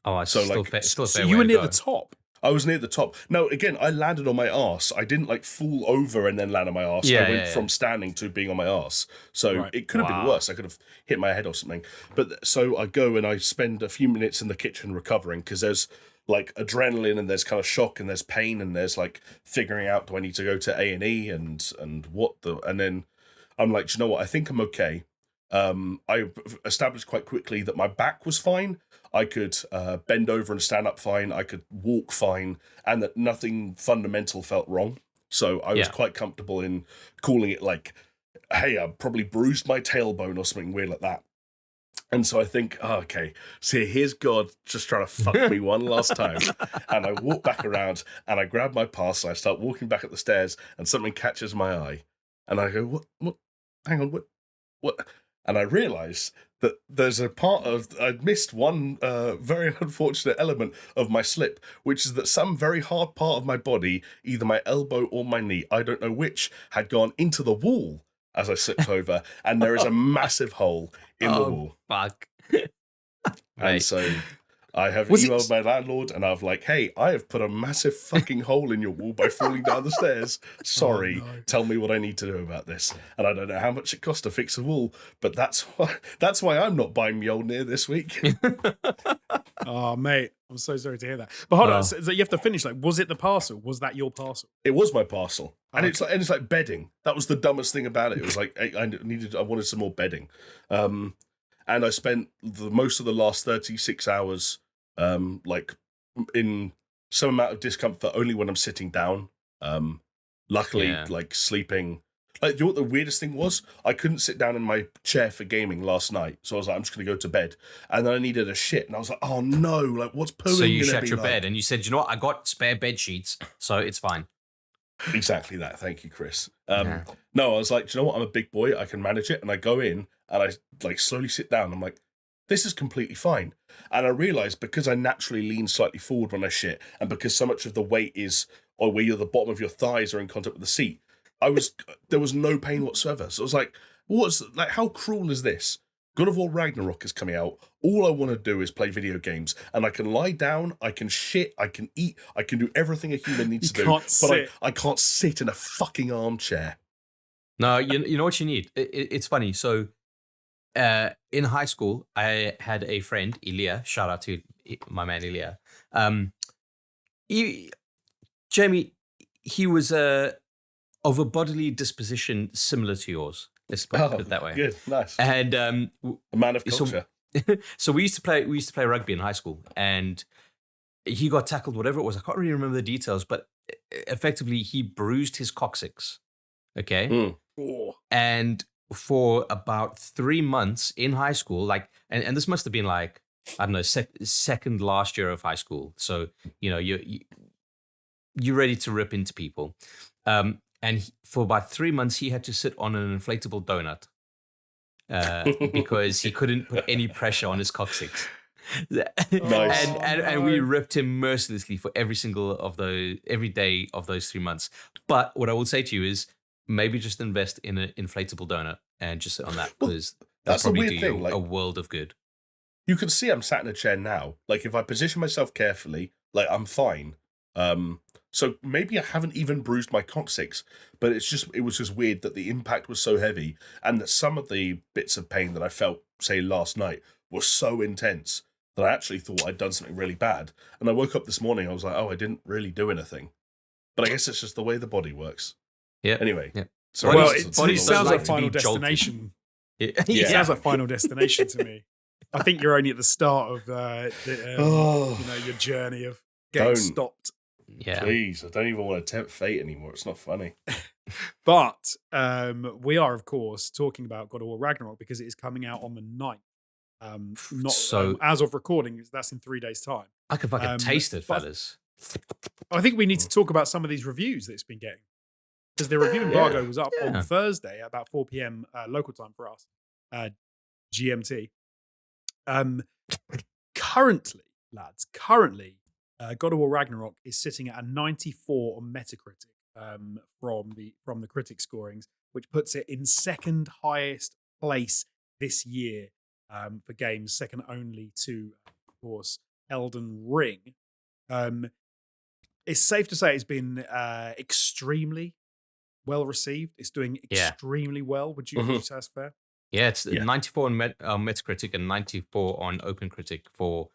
Oh, I so so you were near the top. I was near the top. No, again, I landed on my arse. I didn't like fall over and then land on my arse. I went from standing to being on my arse. So it could have been worse. I could have hit my head or something. But so I go and I spend a few minutes in the kitchen recovering, because there's like adrenaline and there's kind of shock and there's pain and there's like figuring out, do I need to go to A&E and what the, and then I'm like, do you know what? I think I'm okay. I established quite quickly that my back was fine. I could bend over and stand up fine. I could walk fine, and that nothing fundamental felt wrong. So I was quite comfortable in calling it like, hey, I probably bruised my tailbone or something weird like that. And so I think, okay, see, here's God just trying to fuck me one last time. And I walk back around and I grab my parcel. I start walking back up the stairs, and something catches my eye. And I go, what? Hang on, what? And I realise that there's a part of, I'd missed one very unfortunate element of my slip, which is that some very hard part of my body, either my elbow or my knee, I don't know which, had gone into the wall as I slipped over, and there is a massive hole in the wall. Fuck. And so I have emailed my landlord, and I've like, hey, I have put a massive fucking hole in your wall by falling down the stairs. Sorry, tell me what I need to do about this. And I don't know how much it costs to fix a wall, but that's why I'm not buying Mjolnir this week. Oh, mate, I'm so sorry to hear that. But hold on, so you have to finish. Like, was it the parcel? Was that your parcel? It was my parcel, and it's like bedding. That was the dumbest thing about it. It was like I wanted some more bedding. And I spent most of the last 36 hours, like in some amount of discomfort only when I'm sitting down. Luckily, like sleeping. Like, you know what the weirdest thing was? I couldn't sit down in my chair for gaming last night, so I was like, I'm just going to go to bed. And then I needed a shit, and I was like, oh no, like what's pooing? So you shut your bed, and you said, you know what? I got spare bed sheets, so it's fine. Exactly that. Thank you, Chris. No, I was like, do you know what? I'm a big boy. I can manage it. And I go in and I like slowly sit down. I'm like, this is completely fine. And I realized, because I naturally lean slightly forward when I shit, and because so much of the weight is, or where the bottom of your thighs are in contact with the seat, there was no pain whatsoever. So I was like, how cruel is this? God of War Ragnarok is coming out. All I want to do is play video games, and I can lie down, I can shit, I can eat, I can do everything a human needs to do. But I can't sit in a fucking armchair. No, you know what you need? It's funny. So in high school, I had a friend, Ilya. Shout out to my man, Ilya. Jamie, he was of a bodily disposition similar to yours. Let's put it that way. Good, nice. And a man of culture. So we used to play rugby in high school, and he got tackled, whatever it was. I can't really remember the details, but effectively he bruised his coccyx. Okay. And for about 3 months in high school, like, and this must have been like, I don't know, second last year of high school. So, you know, you're ready to rip into people. And for about 3 months, he had to sit on an inflatable donut because he couldn't put any pressure on his coccyx. Nice. And we ripped him mercilessly for every day of those 3 months. But what I will say to you is, maybe just invest in an inflatable donut and just sit on that, because that's probably the weird thing. Like, a world of good. You can see I'm sat in a chair now. Like, if I position myself carefully, like, I'm fine. So maybe I haven't even bruised my coccyx, but it was just weird that the impact was so heavy, and that some of the bits of pain that I felt, say, last night were so intense that I actually thought I'd done something really bad. And I woke up this morning, I was like, oh, I didn't really do anything. But I guess it's just the way the body works. Yeah. Anyway. Yeah. So well, it sounds like Final Destination. Yeah. It sounds like Final Destination to me. I think you're only at the start of your journey of getting stopped. Yeah. Please, I don't even want to tempt fate anymore. It's not funny. But we are, of course, talking about God of War Ragnarok because it is coming out on the 9th. Not So as of recording, that's in 3 days' time. I can fucking taste it, but fellas. I think we need to talk about some of these reviews that it's been getting. Because the review embargo was up on Thursday at about 4 p.m. Local time for us, GMT. Currently, lads, God of War Ragnarok is sitting at a 94 on Metacritic from the critic scorings, which puts it in second highest place this year for games, second only to, of course, Elden Ring. It's safe to say it's been extremely well received. It's doing extremely well. Would you say that's fair? Yeah, it's 94 on Metacritic and 94 on OpenCritic for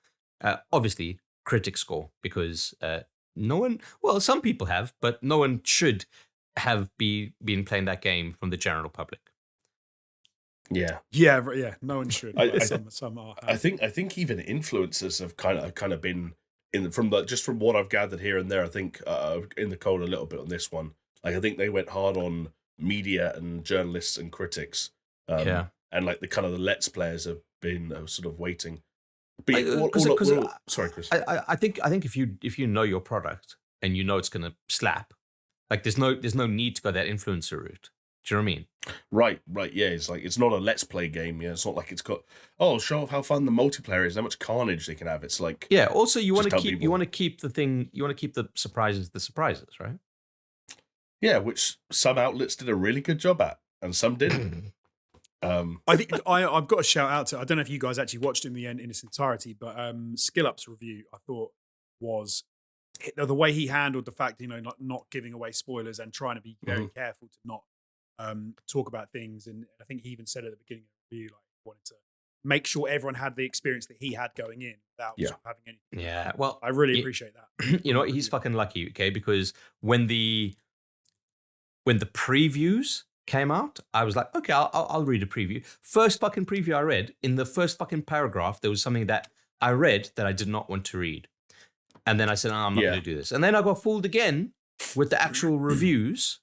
obviously critic score, because no one, well, some people have, but no one should have been playing that game from the general public. Yeah. No one should. Some are. I think even influencers have kind of been from what I've gathered here and there. I think in the cold a little bit on this one. Like I think they went hard on media and journalists and critics. And like the let's players have been sort of waiting. But sorry, Chris. I think if you know your product and you know it's gonna slap, like there's no need to go that influencer route. Do you know what I mean? Right, yeah. It's like it's not a let's play game. Yeah, it's not like it's got show off how fun the multiplayer is, how much carnage they can have. It's like Also, you want to keep the surprises, right? Yeah, which some outlets did a really good job at, and some didn't. I think I've got a shout out to. I don't know if you guys actually watched it in the end in its entirety, but SkillUp's review I thought was the way he handled the fact, not giving away spoilers and trying to be very careful to not talk about things. And I think he even said at the beginning of the review, like he wanted to make sure everyone had the experience that he had going in without sort of having anything. Yeah, well, I really appreciate that. You know what? He's fucking lucky, okay? Because when the previews came out, I was like, okay, I'll read a preview. First fucking preview I read, in the first fucking paragraph, there was something that I read that I did not want to read. And then I said, I'm not going to do this. And then I got fooled again with the actual reviews,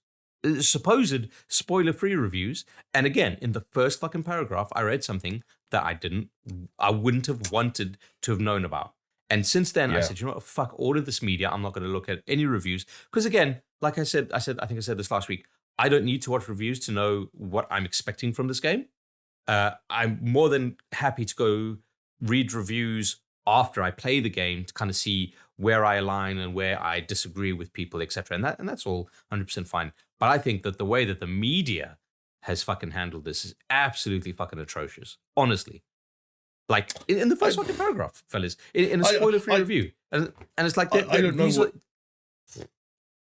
supposed spoiler-free reviews. And again, in the first fucking paragraph, I read something that I wouldn't have wanted to have known about. And since then, I said, you know what, fuck all of this media. I'm not going to look at any reviews. Because again, like I think I said this last week, I don't need to watch reviews to know what I'm expecting from this game. I'm more than happy to go read reviews after I play the game to kind of see where I align and where I disagree with people, etc. And that's all 100% fine. But I think that the way that the media has fucking handled this is absolutely fucking atrocious. Honestly. Like, in the first fucking paragraph, fellas, in a spoiler-free review. And it's like... I don't know what...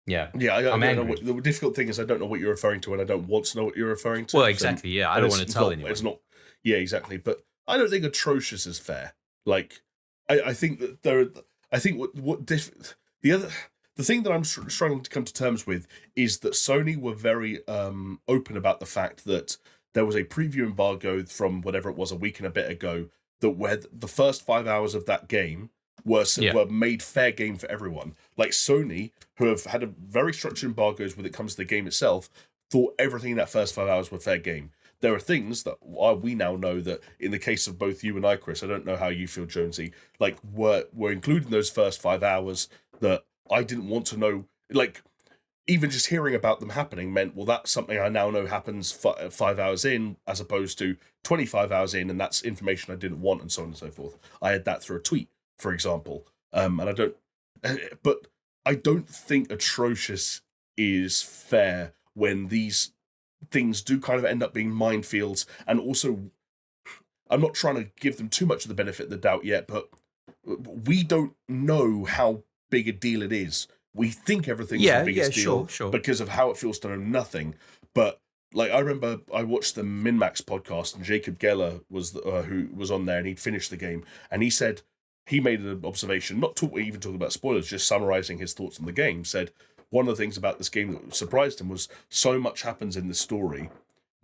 Yeah. Yeah, I don't know. The difficult thing is I don't know what you're referring to, and I don't want to know what you're referring to. Well, exactly, I don't want to tell anyone. It's not... Yeah, exactly. But I don't think atrocious is fair. Like, I think that there... I think the thing that I'm struggling to come to terms with is that Sony were very open about the fact that there was a preview embargo from whatever it was a week and a bit ago, that where the first 5 hours of that game were made fair game for everyone. Like Sony, who have had a very structured embargoes when it comes to the game itself, thought everything in that first 5 hours were fair game. There are things that we now know that in the case of both you and I, Chris, I don't know how you feel, Jonesy, like were included in those first 5 hours that I didn't want to know. Like, even just hearing about them happening meant, well, that's something I now know happens 5 hours in, as opposed to 25 hours in, and that's information I didn't want, and so on and so forth. I had that through a tweet, for example. But I don't think atrocious is fair when these things do kind of end up being minefields. And also, I'm not trying to give them too much of the benefit of the doubt yet, but we don't know how big a deal it is. We think everything's the biggest deal because of how it feels to know nothing. But like, I remember I watched the MinMax podcast, and Jacob Geller was who was on there, and he'd finished the game, and he said he made an observation, not even talking about spoilers, just summarizing his thoughts on the game. Said one of the things about this game that surprised him was so much happens in the story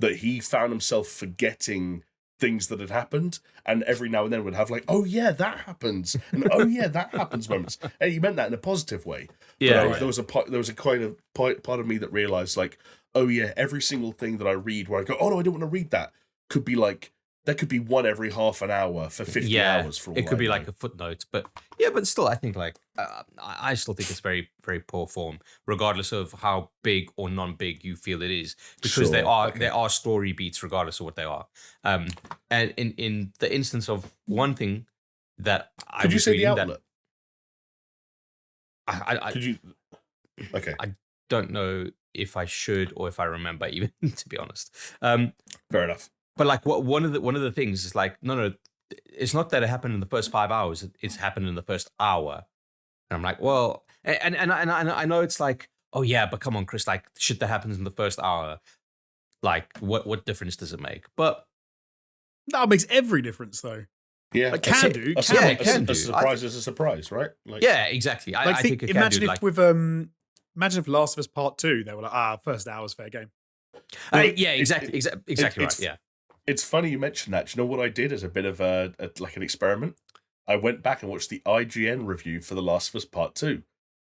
that he found himself forgetting things that had happened, and every now and then would have like, oh yeah, that happens, and oh yeah, that happens moments, and he meant that in a positive way. Yeah, But there was a kind of part of me that realized like, oh yeah, every single thing that I read where I go, oh no, I don't want to read that, could be like, there could be one every half an hour for 50 hours for all it could be I like know. a footnote, but still, I think like I still think it's very, very poor form, regardless of how big or non-big you feel it is, because Sure, there are story beats regardless of what they are. And in the instance of one thing that I Could you was say the reading outlet? I Could you? Okay, I don't know if I should or if I remember even, to be honest. fair enough. But like one of the things is like no, it's not that it happened in the first 5 hours. It's happened in the first hour, and I'm like, well, and I know it's like, oh yeah, but come on, Chris, like shit that happens in the first hour, like what difference does it make? But That makes every difference, though. Yeah, Like, can do. A do. surprise is a surprise, right? Like, yeah, exactly. I think it can imagine do. if Like, imagine if Last of Us Part 2, they were like, first hour's fair game. yeah, exactly, exactly right. Yeah. It's funny you mentioned that. Do you know what I did as a bit of like an experiment? I went back and watched the IGN review for The Last of Us Part 2.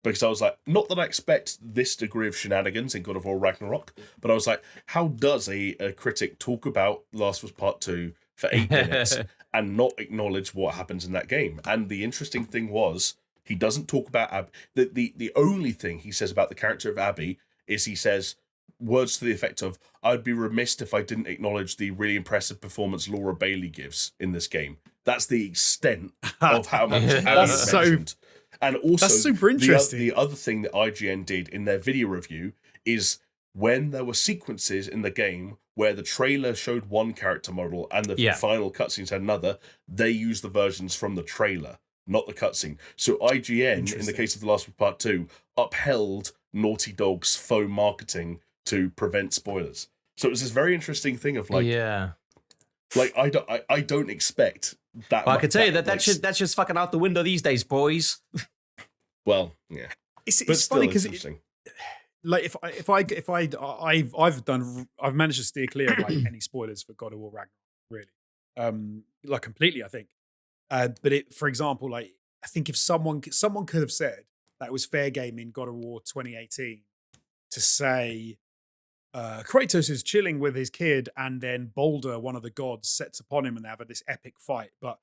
Because I was like, not that I expect this degree of shenanigans in God of War Ragnarok, but I was like, how does a critic talk about Last of Us Part 2 for 8 minutes and not acknowledge what happens in that game? And the interesting thing was, he doesn't talk about Abby. The only thing he says about the character of Abby is he says words to the effect of, I'd be remiss if I didn't acknowledge the really impressive performance Laura Bailey gives in this game. That's the extent of how much Abby is mentioned. And also, that's super interesting. The other thing that IGN did in their video review is when there were sequences in the game where the trailer showed one character model and the final cutscenes had another, they used the versions from the trailer, not the cutscene. So IGN, in the case of The Last of Us Part 2, upheld Naughty Dog's faux marketing to prevent spoilers. So it was this very interesting thing of like, like I don't expect that. But I can tell you that's just fucking out the window these days, boys. Well, yeah, it's funny because like I've managed to steer clear of like any spoilers for God of War Ragnarok, really, like completely, I think. But for example, like I think if someone could have said that it was fair game in God of War 2018 to say Kratos is chilling with his kid and then Baldur, one of the gods, sets upon him and they have this epic fight. But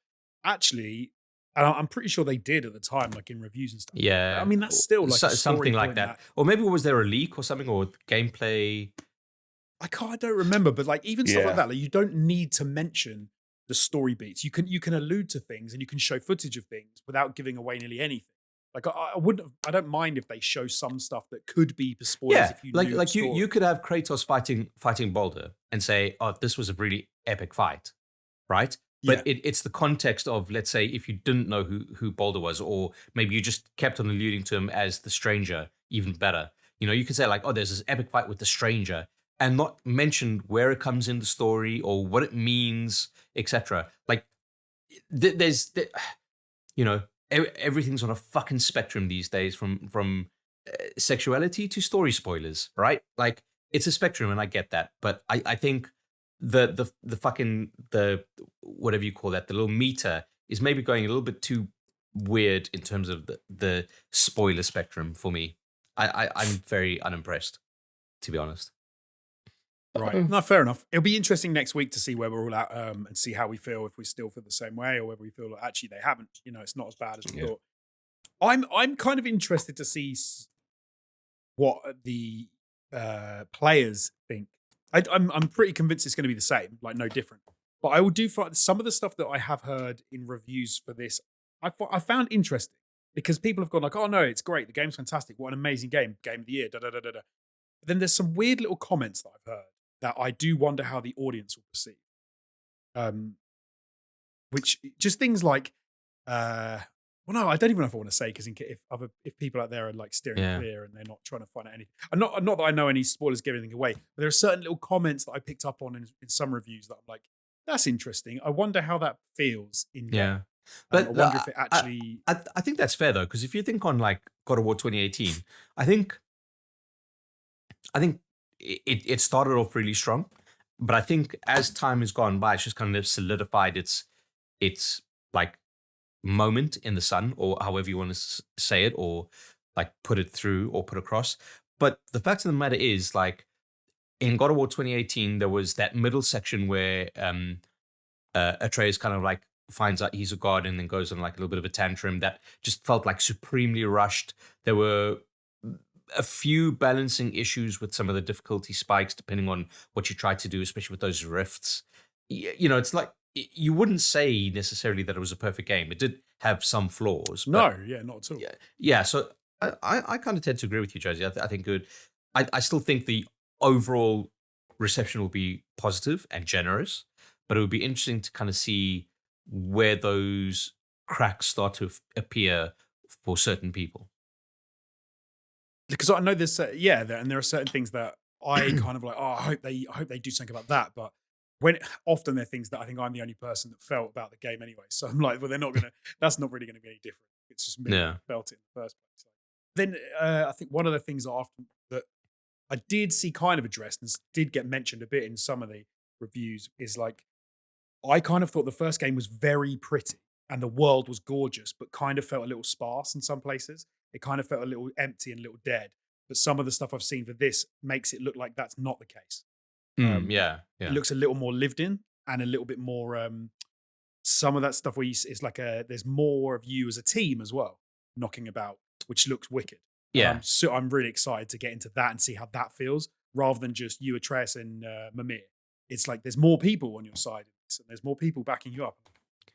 actually, and I'm pretty sure they did at the time, like in reviews and stuff. Yeah. I mean, that's still like something like that. Or maybe was there a leak or something or gameplay? I don't remember, but like even stuff like that, like you don't need to mention the story beats. You can allude to things and you can show footage of things without giving away nearly anything. Like I don't mind if they show some stuff that could be spoilers. Yeah, if you like knew like the story. you could have Kratos fighting Baldur and say, oh, this was a really epic fight, right? But it's the context of, let's say, if you didn't know who Baldur was, or maybe you just kept on alluding to him as the stranger, even better. You know, you could say like, oh, there's this epic fight with the stranger, and not mention where it comes in the story or what it means, etc. Like, there's you know, everything's on a fucking spectrum these days, from sexuality to story spoilers, right? Like, it's a spectrum, and I get that, but I think the fucking whatever you call that, the little meter is maybe going a little bit too weird in terms of the spoiler spectrum for me. I'm very unimpressed, to be honest. Right. No, fair enough. It'll be interesting next week to see where we're all at and see how we feel, if we still feel the same way or whether we feel like actually they haven't. You know, it's not as bad as we thought. I'm kind of interested to see what the players think. I'm pretty convinced it's going to be the same, like no different. But I will do find some of the stuff that I have heard in reviews for this. I found interesting because people have gone like, "Oh no, it's great. The game's fantastic. What an amazing game of the year." Da da da da da. But then there's some weird little comments that I've heard that I do wonder how the audience will perceive. Which just things like, well, no, I don't even know if I want to say because if people out there are like steering clear and they're not trying to find out anything. And not that I know any spoilers give anything away, but there are certain little comments that I picked up on in some reviews that I'm like, that's interesting. I wonder how that feels in game. But I wonder if it actually. I think that's fair though, because if you think on like God of War 2018, I think it started off really strong, but I think as time has gone by, it's just kind of solidified its like moment in the sun, or however you want to say it, or like put it through or put across. But the fact of the matter is, like in God of War 2018, there was that middle section where Atreus kind of like finds out he's a god and then goes on like a little bit of a tantrum that just felt like supremely rushed. There were a few balancing issues with some of the difficulty spikes depending on what you tried to do, especially with those rifts. You know, it's like you wouldn't say necessarily that it was a perfect game. It did have some flaws. No, yeah, not at all. Yeah. So I kind of tend to agree with you, Josie. I think good. I still think the overall reception will be positive and generous, but it would be interesting to kind of see where those cracks start to appear for certain people. Because I know there's and there are certain things that I kind of like. Oh, I hope they do something about that. But when often they're things that I think I'm the only person that felt about the game anyway. So I'm like, well, they're not gonna. That's not really going to be any different. It's just me who felt it in the first place. Then I think one of the things that I did see kind of addressed and did get mentioned a bit in some of the reviews is like, I kind of thought the first game was very pretty and the world was gorgeous, but kind of felt a little sparse in some places. It kind of felt a little empty and a little dead. But some of the stuff I've seen for this makes it look like that's not the case. It looks a little more lived in and a little bit more. Some of that stuff where it's like there's more of you as a team as well, knocking about, which looks wicked. Yeah. So I'm really excited to get into that and see how that feels, rather than just you, Atreus, and Mimir. It's like there's more people on your side of this, and there's more people backing you up.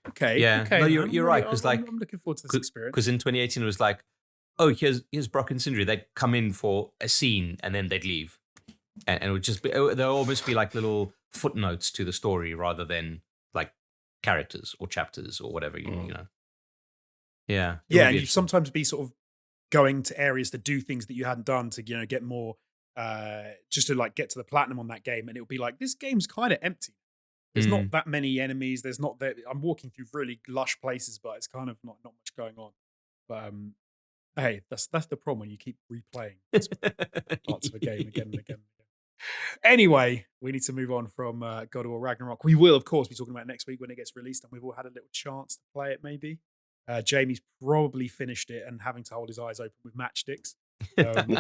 Okay. Yeah. Okay. No, you're right. Because like I'm looking forward to this experience. Because in 2018 it was like, oh, here's Brock and Sindri. They'd come in for a scene and then they'd leave, and it would just be there'll almost be like little footnotes to the story rather than like characters or chapters or whatever you know. Yeah. Yeah, and you sometimes be sort of going to areas to do things that you hadn't done to get more just to like get to the platinum on that game, and it'll be like, this game's kind of empty. There's not that many enemies. There's not that I'm walking through really lush places, but it's kind of not much going on. But hey, that's the problem when you keep replaying parts of a game again and again and again. Anyway, we need to move on from God of War Ragnarok. We will, of course, be talking about next week when it gets released, and we've all had a little chance to play it. Maybe Jamie's probably finished it and having to hold his eyes open with matchsticks.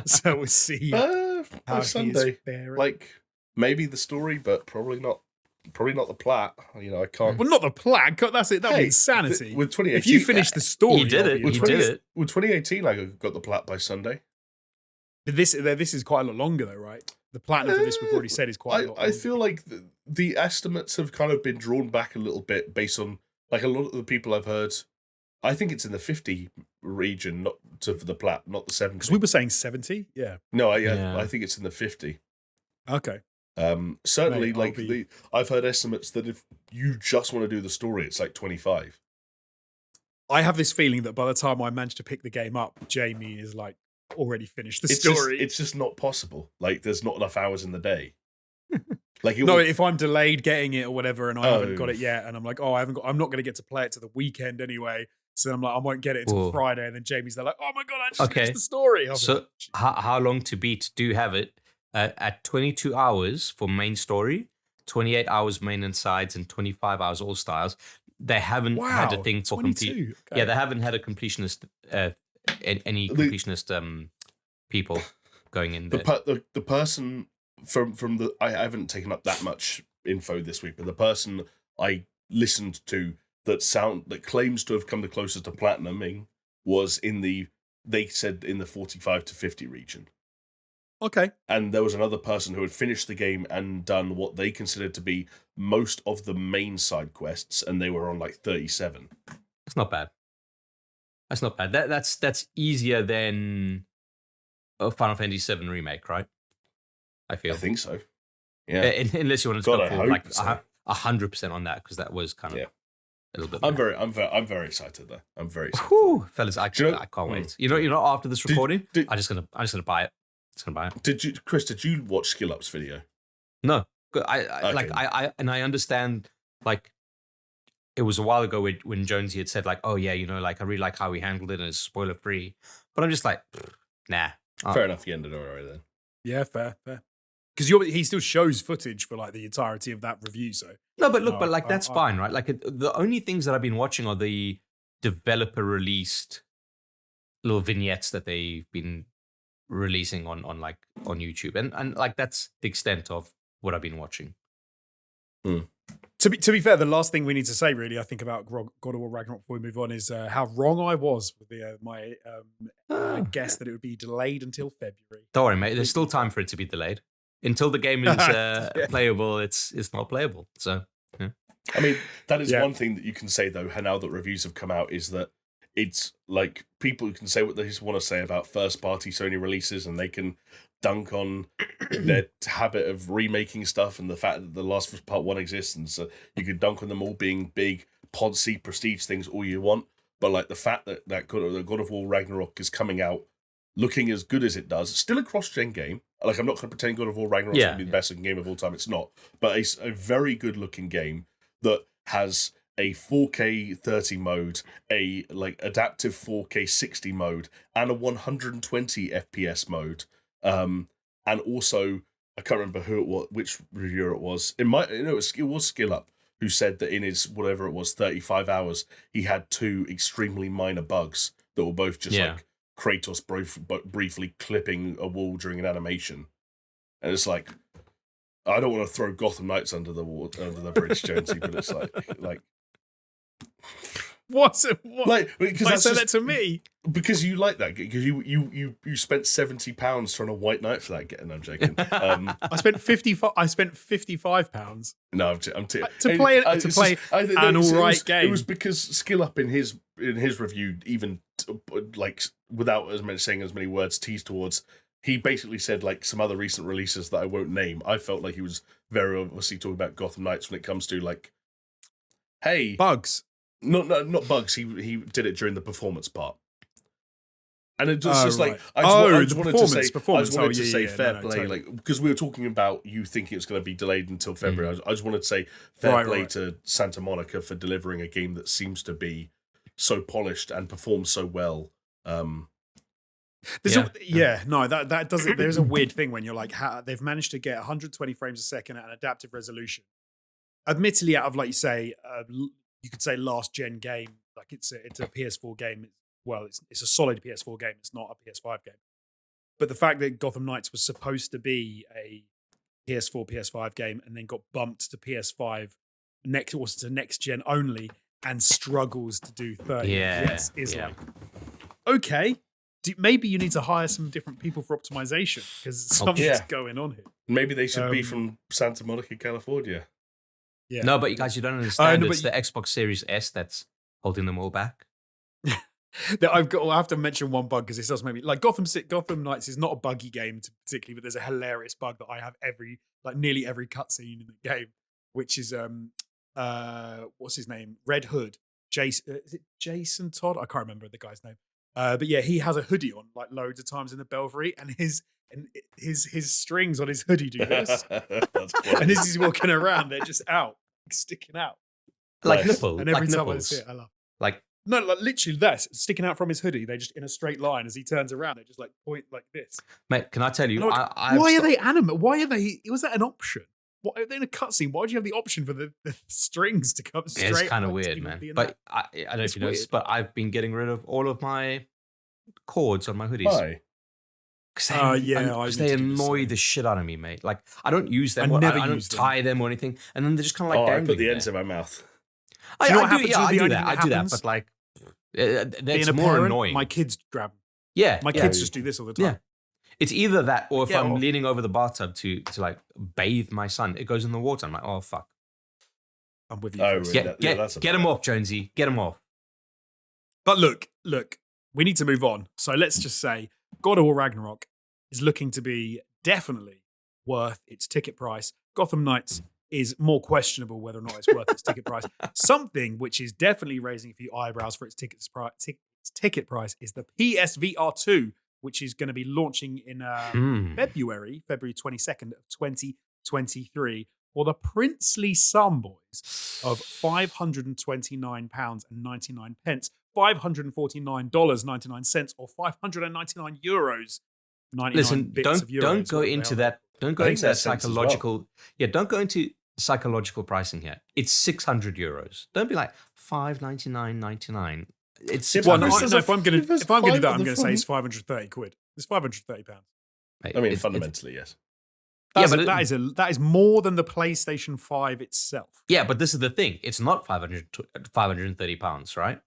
So we'll see how Sunday. Like maybe the story, but probably not the plot. You know, I can't. Well, not the plot. That's it. That'd be insanity. With 2018, if you finish the story, you did it. With 2018, I got the plot by Sunday. This is quite a lot longer, though, right? The platinum for this, we've already said, is quite a lot longer. I feel like the estimates have kind of been drawn back a little bit based on like a lot of the people I've heard. I think it's in the 50 region, not for the plat, not the 70. Because we were saying 70, yeah. No, I think it's in the 50. Okay. Certainly, mate, I've heard estimates that if you just want to do the story, it's like 25. I have this feeling that by the time I manage to pick the game up, Jamie is like already finished the story. It's just not possible. Like, there's not enough hours in the day. Like, if I'm delayed getting it or whatever, and I haven't got it yet, and I'm like, I'm not going to get to play it to the weekend anyway. So then I'm like, I won't get it until Friday, and then Jamie's there like, oh my god, I just finished the story. So how long to beat? Do you have it at 22 hours for main story, 28 hours main and sides, and 25 hours all styles? They haven't had a thing for complete. Okay. Yeah, they haven't had a completionist, any completionist people going in there. The person from the I haven't taken up that much info this week, but the person I listened to that claims to have come the closest to platinuming was they said in the 45 to 50 region. Okay. And there was another person who had finished the game and done what they considered to be most of the main side quests, and they were on like 37. That's not bad. That's easier than a Final Fantasy VII remake, right? I think so. Yeah. Unless you want to go for like 100% on that, because that was kind of a little bit. I'm very excited though. I'm very excited. Whew, fellas, I can't wait. You know, after this recording, I'm just gonna buy it. Just gonna buy it. Chris, did you watch Skill Up's video? No. I understand, like, it was a while ago when Jonesy had said like, oh yeah, you know, like I really like how he handled it and it's spoiler free. But I'm just like, nah. Fair enough, you ended already then. Yeah, fair. because he still shows footage for like the entirety of that review. So No, but look, no, but like that's fine, right? Like the only things that I've been watching are the developer released little vignettes that they've been releasing on YouTube, and like that's the extent of what I've been watching. To be fair, the last thing we need to say, really, I think about God of War Ragnarok before we move on is how wrong I was with my guess that it would be delayed until February. Don't worry, mate. There's still time for it to be delayed. Until the game is playable, it's not playable. So, yeah. I mean, that is one thing that you can say though. Now that reviews have come out, is that it's like people who can say what they just want to say about first-party Sony releases, and they can dunk on their habit of remaking stuff and the fact that The Last of Us Part 1 exists, and so you could dunk on them all being big, podsy, prestige things all you want. But like the fact that God of War Ragnarok is coming out looking as good as it does, still a cross-gen game. Like, I'm not going to pretend God of War Ragnarok is going to be the best game of all time. It's not. But it's a very good-looking game that has a 4K 30 mode, a like adaptive 4K 60 mode, and a 120 FPS mode. And also, I can't remember which reviewer it was. It was Skill Up who said that in his whatever it was 35 hours, he had 2 extremely minor bugs that were both just like Kratos briefly clipping a wall during an animation, and it's like, I don't want to throw Gotham Knights under the bridge, Jonesy, but it's like. What's it? What? Like, because I said that to me because you like that, because you spent £70 trying a White Knight for that. And I'm joking. I spent 55. I spent £55. No, to play an alright game. It was because Skill Up in his review, even like without saying as many words, teased towards. He basically said like some other recent releases that I won't name. I felt like he was very obviously talking about Gotham Knights when it comes to like, hey, bugs. Not bugs. He did it during the performance part, and it was just like I just wanted to say fair play, totally. Like because we were talking about you thinking it's going to be delayed until February. I just wanted to say fair play to Santa Monica for delivering a game that seems to be so polished and performs so well. That doesn't. There's a weird thing when you're like, they've managed to get 120 frames a second at an adaptive resolution. Admittedly, out of like you say, you could say last gen game, like it's a PS4 game. Well, it's a solid PS4 game. It's not a PS5 game. But the fact that Gotham Knights was supposed to be a PS4, PS5 game, and then got bumped to PS5 next gen only, and struggles to do 30 FPS is like, okay. Maybe you need to hire some different people for optimization because something's going on here. Maybe they should be from Santa Monica, California. Yeah. No, but you guys, you don't understand. It's the Xbox Series S that's holding them all back. I have to mention one bug because it does make me like Gotham Knights is not a buggy game particularly, but there's a hilarious bug that I have nearly every cutscene in the game, which is what's his name? Red Hood. Jason, is it Jason Todd? I can't remember the guy's name. But yeah, he has a hoodie on like loads of times in the Belfry, and his strings on his hoodie do this. And as he's walking around, they're just out, sticking out, like nipples. And every like time nipples. I see it, I laugh. Like literally that's sticking out from his hoodie. They're just in a straight line. As he turns around, they just like point like this. Mate, can I tell you? Why are they animate? Why are they? Was that an option? What in a cutscene? Why do you have the option for the strings to come straight? It's kind of weird, man. But I don't know if you noticed, but I've been getting rid of all of my cords on my hoodies. Why? Because they annoy the shit out of me, mate. Like I don't use them. I don't tie them or anything, and then they're just kind of like dangling. I put the ends in my mouth. I do that. But like, it's more annoying. My kids grab them. Yeah, my kids just do this all the time. Yeah. It's either that or if I'm leaning over the bathtub to like bathe my son, it goes in the water. I'm like, oh fuck. I'm with you. Oh, really? Get him off, Jonesy. Get him off. But look, we need to move on. So let's just say God of War Ragnarok is looking to be definitely worth its ticket price. Gotham Knights is more questionable whether or not it's worth its ticket price. Something which is definitely raising a few eyebrows for its ticket price is the PSVR 2, which is going to be launching in February 22nd of 2023 for the princely sum, boys, of £529.99, $549.99, or €599. Listen, don't go into that Don't go I think into that that's sense as well. psychological. Yeah, don't go into psychological pricing here. It's €600. Don't be like £599.99. It's Yeah, Well, but no, Chris, £600. there's no, a if I'm gonna there's if I'm gonna do five that, at I'm the gonna say it's front. £530. It's £530. Mate, I mean, it's- fundamentally, yes. Yeah, but that is more than the PlayStation 5 itself. yeah, but this is the thing. It's not £530, right?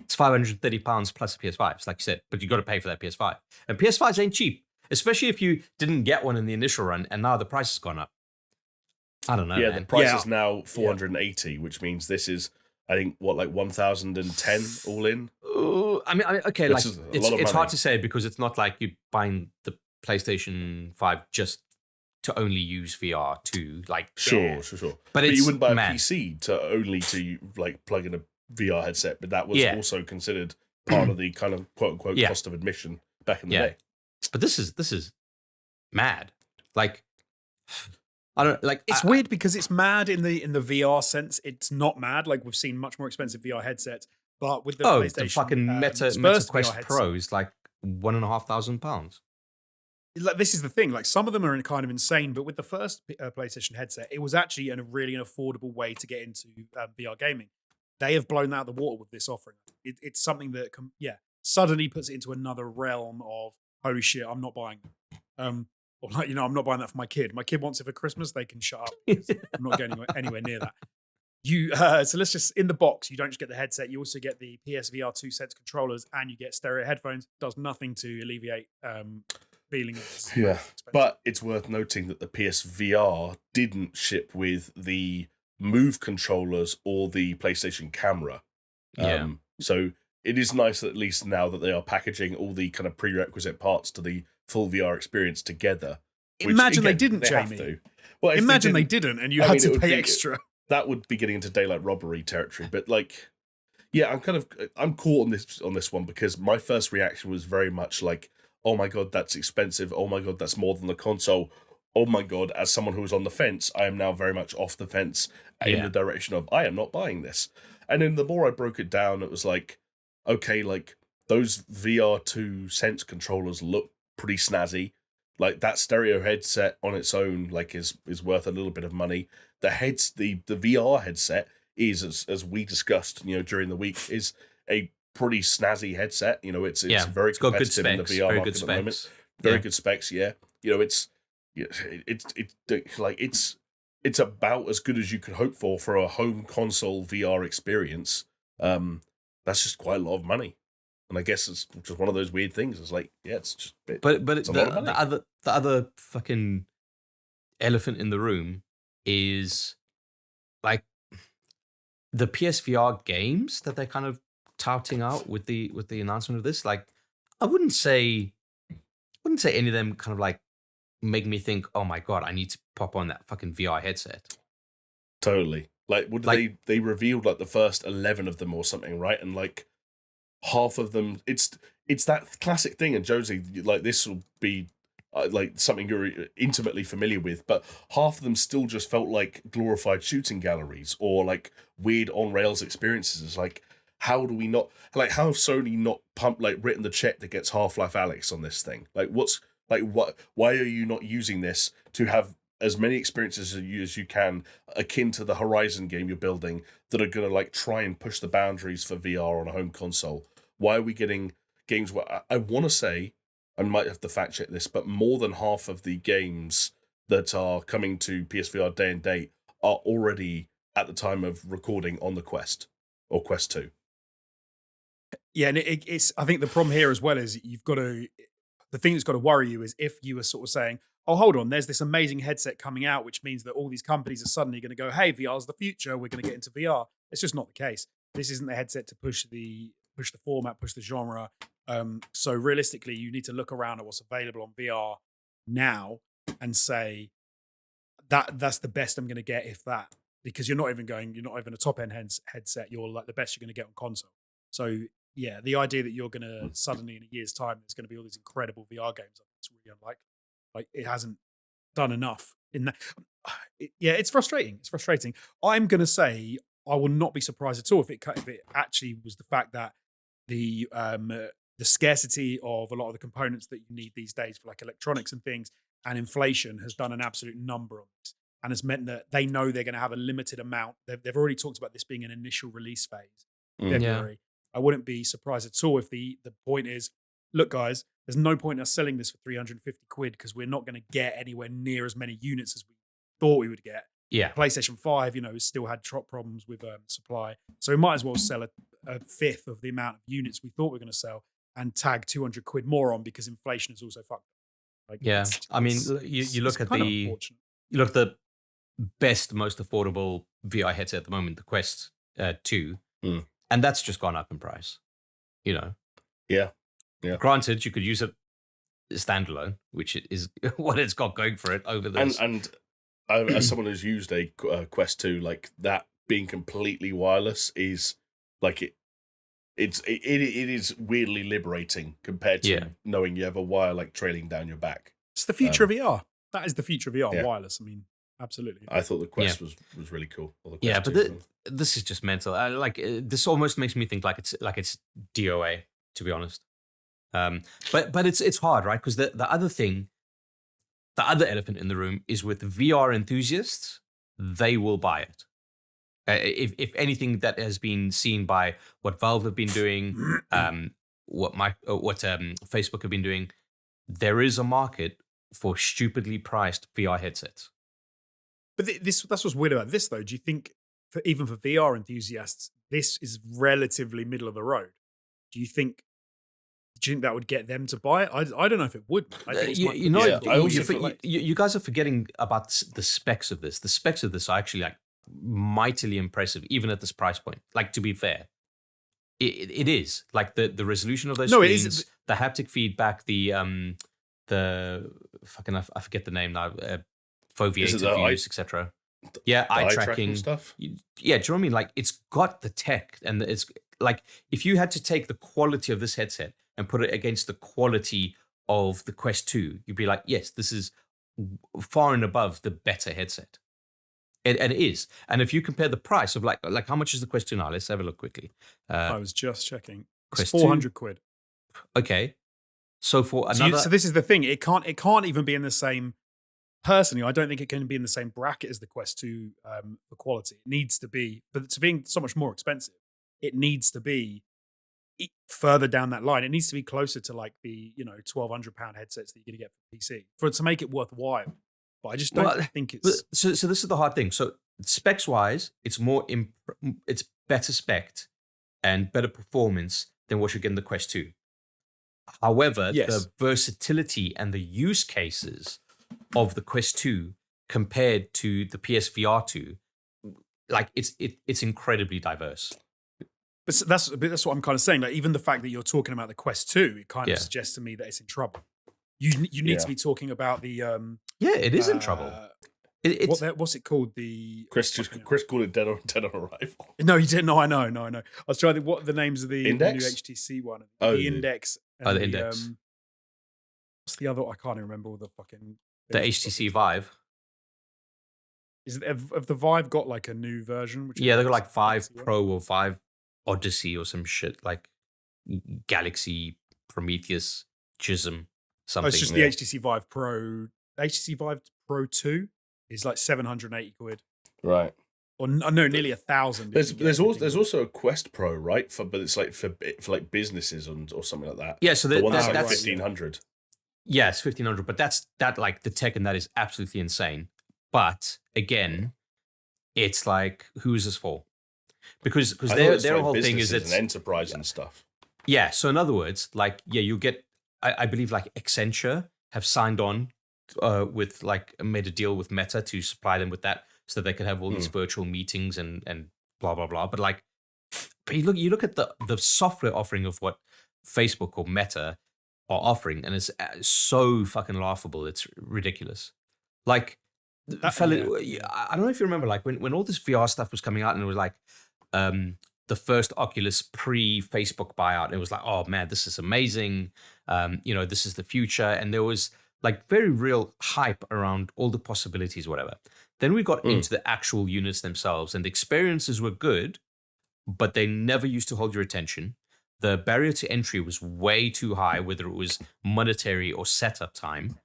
It's £530 plus a PS5. It's like you said, but you got to pay for that PS5. And PS5s ain't cheap, especially if you didn't get one in the initial run and now the price has gone up. I don't know, Yeah, man. the price Yeah. is now 480, which means this is, I think, what, like 1,010 all in? I mean, okay, Which like is a it's lot of it's money. hard to say because it's not like you buying the PlayStation 5 just to only use VR to like Sure. But But it's you wouldn't buy a mad. PC to like plug in a VR headset, but that was Yeah. also considered part of the kind of quote unquote Yeah. cost of admission back in the Yeah. day. But this is mad. Like I don't like. It's weird because it's mad in the VR sense. It's not mad. Like we've seen much more expensive VR headsets, but with the PlayStation, the fucking Meta first Quest VR Pro is like £1,500. like this is the thing. Like some of them are kind of insane, but with the first PlayStation headset, it was actually really an affordable way to get into VR gaming. They have blown that out of the water with this offering. It's something that suddenly puts it into another realm of holy shit, I'm not buying it. Or like, I'm not buying that for my kid. My kid wants it for Christmas. They can shut up. I'm not going anywhere near that. So let's just, in the box, you don't just get the headset. You also get the PSVR 2 Sense controllers and you get stereo headphones. Does nothing to alleviate feeling. Yeah, but it's worth noting that the PSVR didn't ship with the Move controllers or the PlayStation camera. Yeah. So it is nice that at least now that they are packaging all the kind of prerequisite parts to the full VR experience together. which, Imagine they again, didn't, they have Jamie. to. Well, if Imagine they didn't, didn't and you I had mean, it to would pay be- extra. that would be getting into daylight robbery territory. But like, yeah, I'm caught on this one because my first reaction was very much like, oh my god, that's expensive. Oh my god, that's more than the console. Oh my god, as someone who was on the fence, I am now very much off the fence in the direction of I am not buying this. And then the more I broke it down, it was like, okay, like those VR2 Sense controllers look pretty snazzy. Like that stereo headset on its own, like is worth a little bit of money. The VR headset is as we discussed, during the week, is a pretty snazzy headset. It's very it's got good competitive in the specs. VR Very market good at the moment. specs. Very Yeah. good specs, yeah. It's about as good as you could hope for a home console VR experience. That's just quite a lot of money. And I guess it's just one of those weird things. It's like, yeah, it's just But it's a lot of money. the other fucking elephant in the room is like the PSVR games that they're kind of touting out with the announcement of this. Like, I wouldn't say any of them kind of like make me think, oh my god, I need to pop on that fucking VR headset. Totally. Like, they revealed like the first 11 of them or something, right? And like half of them, it's that classic thing. And Josie, like this will be like something you're intimately familiar with, but half of them still just felt like glorified shooting galleries or like weird on rails experiences. It's like, how have Sony not written the check that gets Half-Life Alyx on this thing? Like, why are you not using this to have as many experiences as you can akin to the Horizon game you're building that are going to like try and push the boundaries for VR on a home console? Why are we getting games where I want to say, I might have to fact check this, but more than half of the games that are coming to PSVR day and date are already at the time of recording on the Quest or Quest 2. Yeah, and it's. I think the problem here as well is the thing that's got to worry you is if you were sort of saying, oh, hold on, there's this amazing headset coming out, which means that all these companies are suddenly going to go, hey, VR's the future, we're going to get into VR. It's just not the case. This isn't the headset to push the format, push the genre. So realistically, you need to look around at what's available on VR now and say that's the best I'm going to get, if that, because you're not even a top end headset. You're like the best you're going to get on console. So yeah, the idea that you're going to suddenly in a year's time there's going to be all these incredible VR games, I think it's really unlikely. Like it hasn't done enough in that. It's frustrating. It's frustrating. I'm going to say I will not be surprised at all if it actually was the fact that the scarcity of a lot of the components that you need these days for like electronics and things and inflation has done an absolute number on this, and has meant that they know they're going to have a limited amount. They've already talked about this being an initial release phase, February. I wouldn't be surprised at all if the point is, look, guys, there's no point in us selling this for 350 quid because we're not going to get anywhere near as many units as we thought we would get. Yeah. PlayStation 5, has still had problems with supply. So we might as well sell a fifth of the amount of units we thought we were going to sell and tag 200 quid more on because inflation has also fucked up. Like, yeah. I mean, you look at the best, most affordable VR headset at the moment, the Quest 2, and that's just gone up in price. Yeah. Granted, you could use it standalone, which is what it's got going for it over those. And as someone who's used a Quest 2, like that being completely wireless is like it is weirdly liberating compared to knowing you have a wire like trailing down your back. It's the future of VR. That is the future of VR, wireless. I mean, absolutely. I thought the Quest was really cool. Yeah, but this is just mental. This almost makes me think like it's DOA, to be honest. But it's hard, right? Because the other elephant in the room is with VR enthusiasts, they will buy it. If anything that has been seen by what Valve have been doing, what Facebook have been doing, there is a market for stupidly priced VR headsets. But that's what's weird about this, though. Do you think, even for VR enthusiasts, this is relatively middle of the road? Do you think that would get them to buy it? I don't know if it would. I think you guys are forgetting about the specs of this. The specs of this are actually like mightily impressive, even at this price point. Like, to be fair, it is like the resolution of those screens, the haptic feedback, the fucking I forget the name now. Foveated views, etc. Yeah, eye tracking stuff. Yeah, do you know what I mean? Like, it's got the tech, and it's like if you had to take the quality of this headset and put it against the quality of the Quest 2, you'd be like, yes, this is far and above the better headset. And it is. And if you compare the price of like how much is the Quest 2 now? Let's have a look quickly. I was just checking. It's Quest 400 quid. Okay. So for another... So this is the thing. It can't even be in the same... Personally, I don't think it can be in the same bracket as the Quest 2 for quality. It needs to be... But to being so much more expensive, it needs to be further down that line. It needs to be closer to like the £1,200 headsets that you're going to get for PC for it to make it worthwhile. But I just don't think it's... So this is the hard thing. So specs-wise, it's it's better spec'd and better performance than what you get in the Quest 2. However, the versatility and the use cases of the Quest 2 compared to the PSVR 2, like it's incredibly diverse. But that's what I'm kind of saying. Like, even the fact that you're talking about the Quest 2, it kind of suggests to me that it's in trouble. You need to be talking about the it is in trouble. What's it called? The Chris called it dead on arrival. No, he didn't. No, I know. I was trying to think what the names of the Index? new HTC one. The Index. The Index. What's the other? I can't even remember all the fucking. The HTC Vive. Is it, have the Vive got like a new version? They've got like 5 Pro or 5 Odyssey or some shit, like Galaxy, Prometheus, Chism, something. Oh, it's just the HTC Vive Pro. HTC Vive Pro 2 is like 780 quid. Right. Or no, nearly 1,000. There's also a Quest Pro, right? But it's like for like businesses or something like that. Yeah, so the one that's like that's 1,500. Yeah, it's 1,500, but that's like the tech and that is absolutely insane. But again, it's like, who's this for? Because their whole thing is it's an enterprise and stuff. Yeah. So in other words, like, you get, I believe like Accenture have signed on with like made a deal with Meta to supply them with that so that they could have all these virtual meetings and blah, blah, blah. But you look at the software offering of what Facebook or Meta are offering, and it's so fucking laughable. It's ridiculous. Like, I don't know if you remember, like when all this VR stuff was coming out, and it was like the first Oculus pre-Facebook buyout, and it was like, oh man, this is amazing. This is the future, and there was like very real hype around all the possibilities, whatever. Then we got into the actual units themselves, and the experiences were good, but they never used to hold your attention. The barrier to entry was way too high, whether it was monetary or setup time.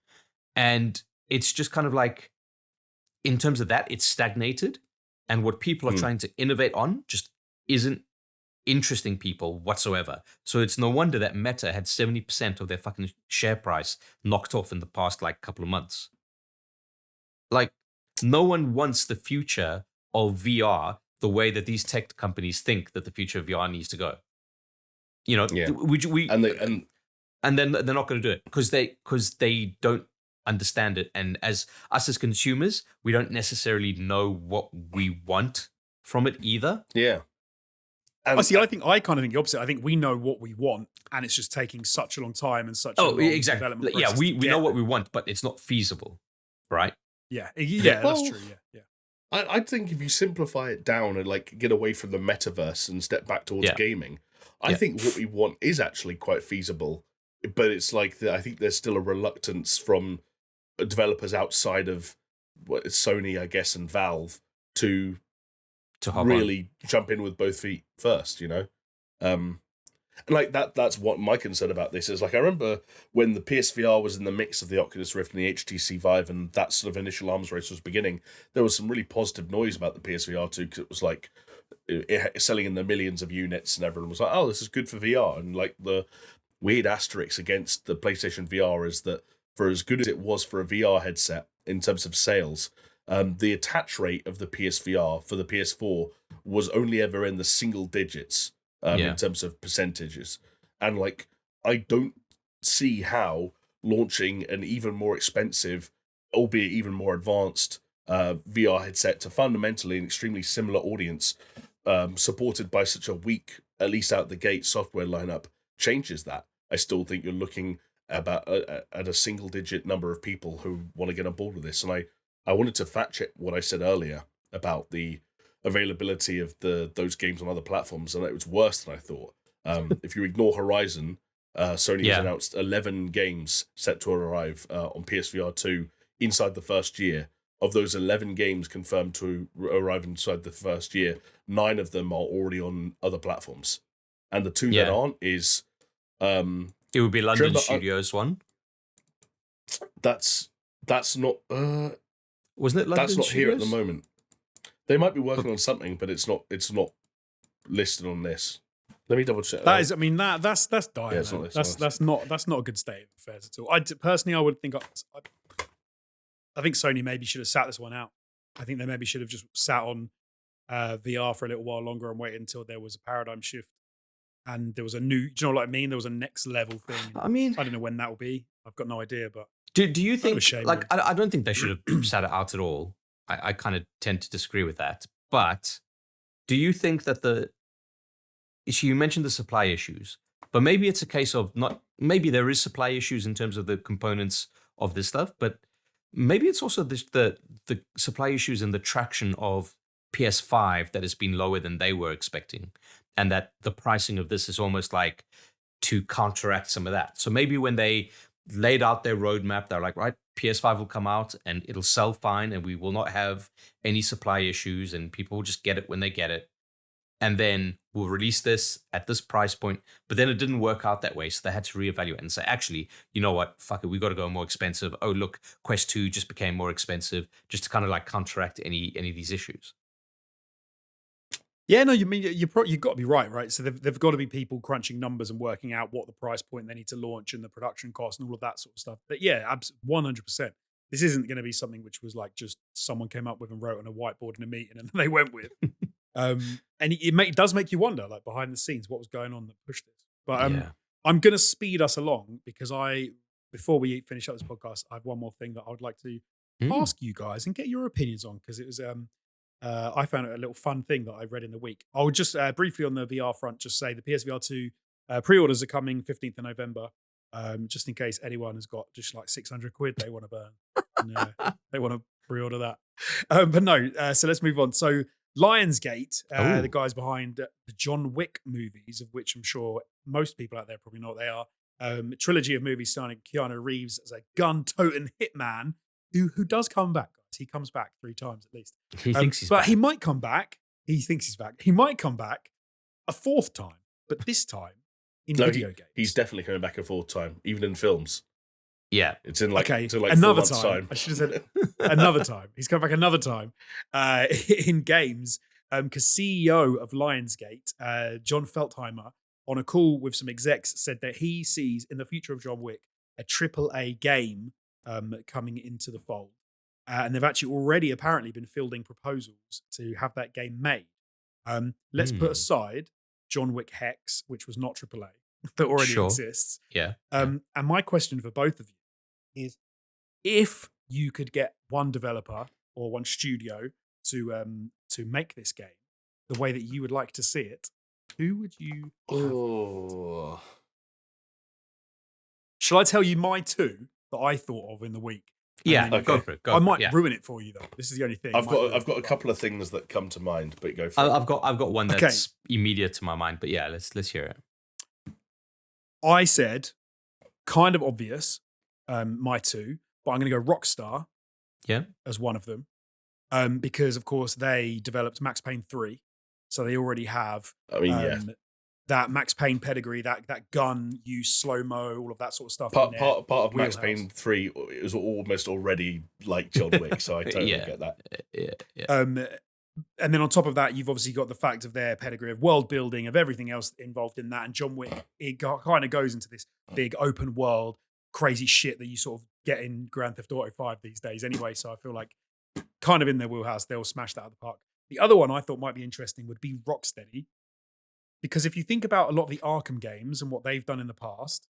And it's just kind of like, in terms of that, it's stagnated. And what people are trying to innovate on just isn't interesting people whatsoever. So it's no wonder that Meta had 70% of their fucking share price knocked off in the past like couple of months. Like, no one wants the future of VR the way that these tech companies think that the future of VR needs to go. You know, and then they're not going to do it because they don't understand it. And as us as consumers, we don't necessarily know what we want from it either. Yeah. And I kind of think the opposite. I think we know what we want, and it's just taking such a long time and such a long development process. Yeah, we know what we want, but it's not feasible, right? Yeah, that's true. Yeah. I think if you simplify it down and like get away from the metaverse and step back towards gaming, I think what we want is actually quite feasible. But it's like I think there's still a reluctance from developers outside of Sony, I guess, and Valve to really jump in with both feet first, you know? And like that's what my concern about this is. Like, I remember when the PSVR was in the mix of the Oculus Rift and the HTC Vive, and that sort of initial arms race was beginning, there was some really positive noise about the PSVR 2, because it was like selling in the millions of units, and everyone was like, oh, this is good for VR. And like the weird asterisk against the PlayStation VR is that for as good as it was for a VR headset in terms of sales, the attach rate of the PSVR for the PS4 was only ever in the single digits in terms of percentages. And like, I don't see how launching an even more expensive, albeit even more advanced VR headset to fundamentally an extremely similar audience, supported by such a weak, at least out the gate, software lineup, changes that. I still think you're looking about at a single digit number of people who want to get on board with this. And I wanted to fact check what I said earlier about the availability of those games on other platforms, and it was worse than I thought. If you ignore Horizon, Sony has announced 11 games set to arrive on PSVR 2 inside the first year. Of those 11 games confirmed to arrive inside the first year, 9 of them are already on other platforms. And the 2 that aren't is... it would be London Studios one. That's not... Wasn't it London That's not Studios? here at the moment. They might be working on something, but it's not listed on this. Let me double check. That is, I mean, that's dire. Yeah, it's not listed. That's not a good state of affairs at all. Personally, I would think I think Sony maybe should have sat this one out. I think they maybe should have just sat on VR for a little while longer and waited until there was a paradigm shift and there was a new. Do you know what I mean? There was a next level thing. I mean, I don't know when that will be. I've got no idea, but do you think? Like, really. I don't think they should have sat it out at all. I kind of tend to disagree with that. But do you think that you mentioned the supply issues, but maybe it's a case of maybe there is supply issues in terms of the components of this stuff, but maybe it's also the supply issues and the traction of PS5 that has been lower than they were expecting, and that the pricing of this is almost like to counteract some of that. So maybe when they laid out their roadmap, they're like, right, PS5 will come out and it'll sell fine and we will not have any supply issues and people will just get it when they get it. And then we'll release this at this price point. But then it didn't work out that way. So they had to reevaluate and say, actually, you know what? Fuck it. We got to go more expensive. Oh, look, Quest 2 just became more expensive, just to kind of like counteract any of these issues. Yeah, no, you mean you've got to be right? So they've got to be people crunching numbers and working out what the price point they need to launch and the production cost and all of that sort of stuff. But yeah, 100%. This isn't going to be something which was like just someone came up with and wrote on a whiteboard in a meeting and they went with. And it does make you wonder, like behind the scenes, what was going on that pushed this. But I'm going to speed us along because before we finish up this podcast, I have one more thing that I would like to ask you guys and get your opinions on, because it was I found it a little fun thing that I read in the week. I'll just briefly on the VR front, just say the PSVR 2 pre-orders are coming 15th of November, just in case anyone has got just like 600 quid they want to burn. And, they want to pre-order that. But no, so let's move on. So Lionsgate, the guys behind the John Wick movies, of which I'm sure most people out there probably know what they are, a trilogy of movies starring Keanu Reeves as a gun-toting hitman who does come back. He comes back 3 times at least. He thinks he's back. But he might come back. He thinks he's back. He might come back a 4th time, but this time in video games. He's definitely coming back a 4th time, even in films. Yeah. It's in like, Okay, it's in like another 4 months' time. time. I should have said another time. He's come back another time in games because CEO of Lionsgate, John Feltheimer, on a call with some execs, said that he sees in the future of John Wick a AAA game coming into the fold. And they've actually already apparently been fielding proposals to have that game made. Let's put aside John Wick Hex, which was not AAA, that already Sure. exists. Yeah. And my question for both of you is, if you could get one developer or one studio to make this game the way that you would like to see it, who would you have? Oh, Shall I tell you my two that I thought of in the week? Yeah, And then go you for it. I might ruin it for you though. This is the only thing. I've got a couple of things that come to mind, but go for it. I've got one that's immediate to my mind, but yeah, let's hear it. I said, kind of obvious, my two, but I'm going to go Rockstar as one of them. Because, of course, they developed Max Payne 3. So they already have that Max Payne pedigree, that gun use, slow-mo, all of that sort of stuff. Part of Max Payne 3 is almost already like John Wick, so I totally get that. Yeah. And then on top of that, you've obviously got the fact of their pedigree of world building, of everything else involved in that. And John Wick, it kind of goes into this big open world, crazy shit that you sort of get in Grand Theft Auto 5 these days anyway. So I feel like kind of in their wheelhouse, they'll smash that out of the park. The other one I thought might be interesting would be Rocksteady. Because if you think about a lot of the Arkham games and what they've done in the past,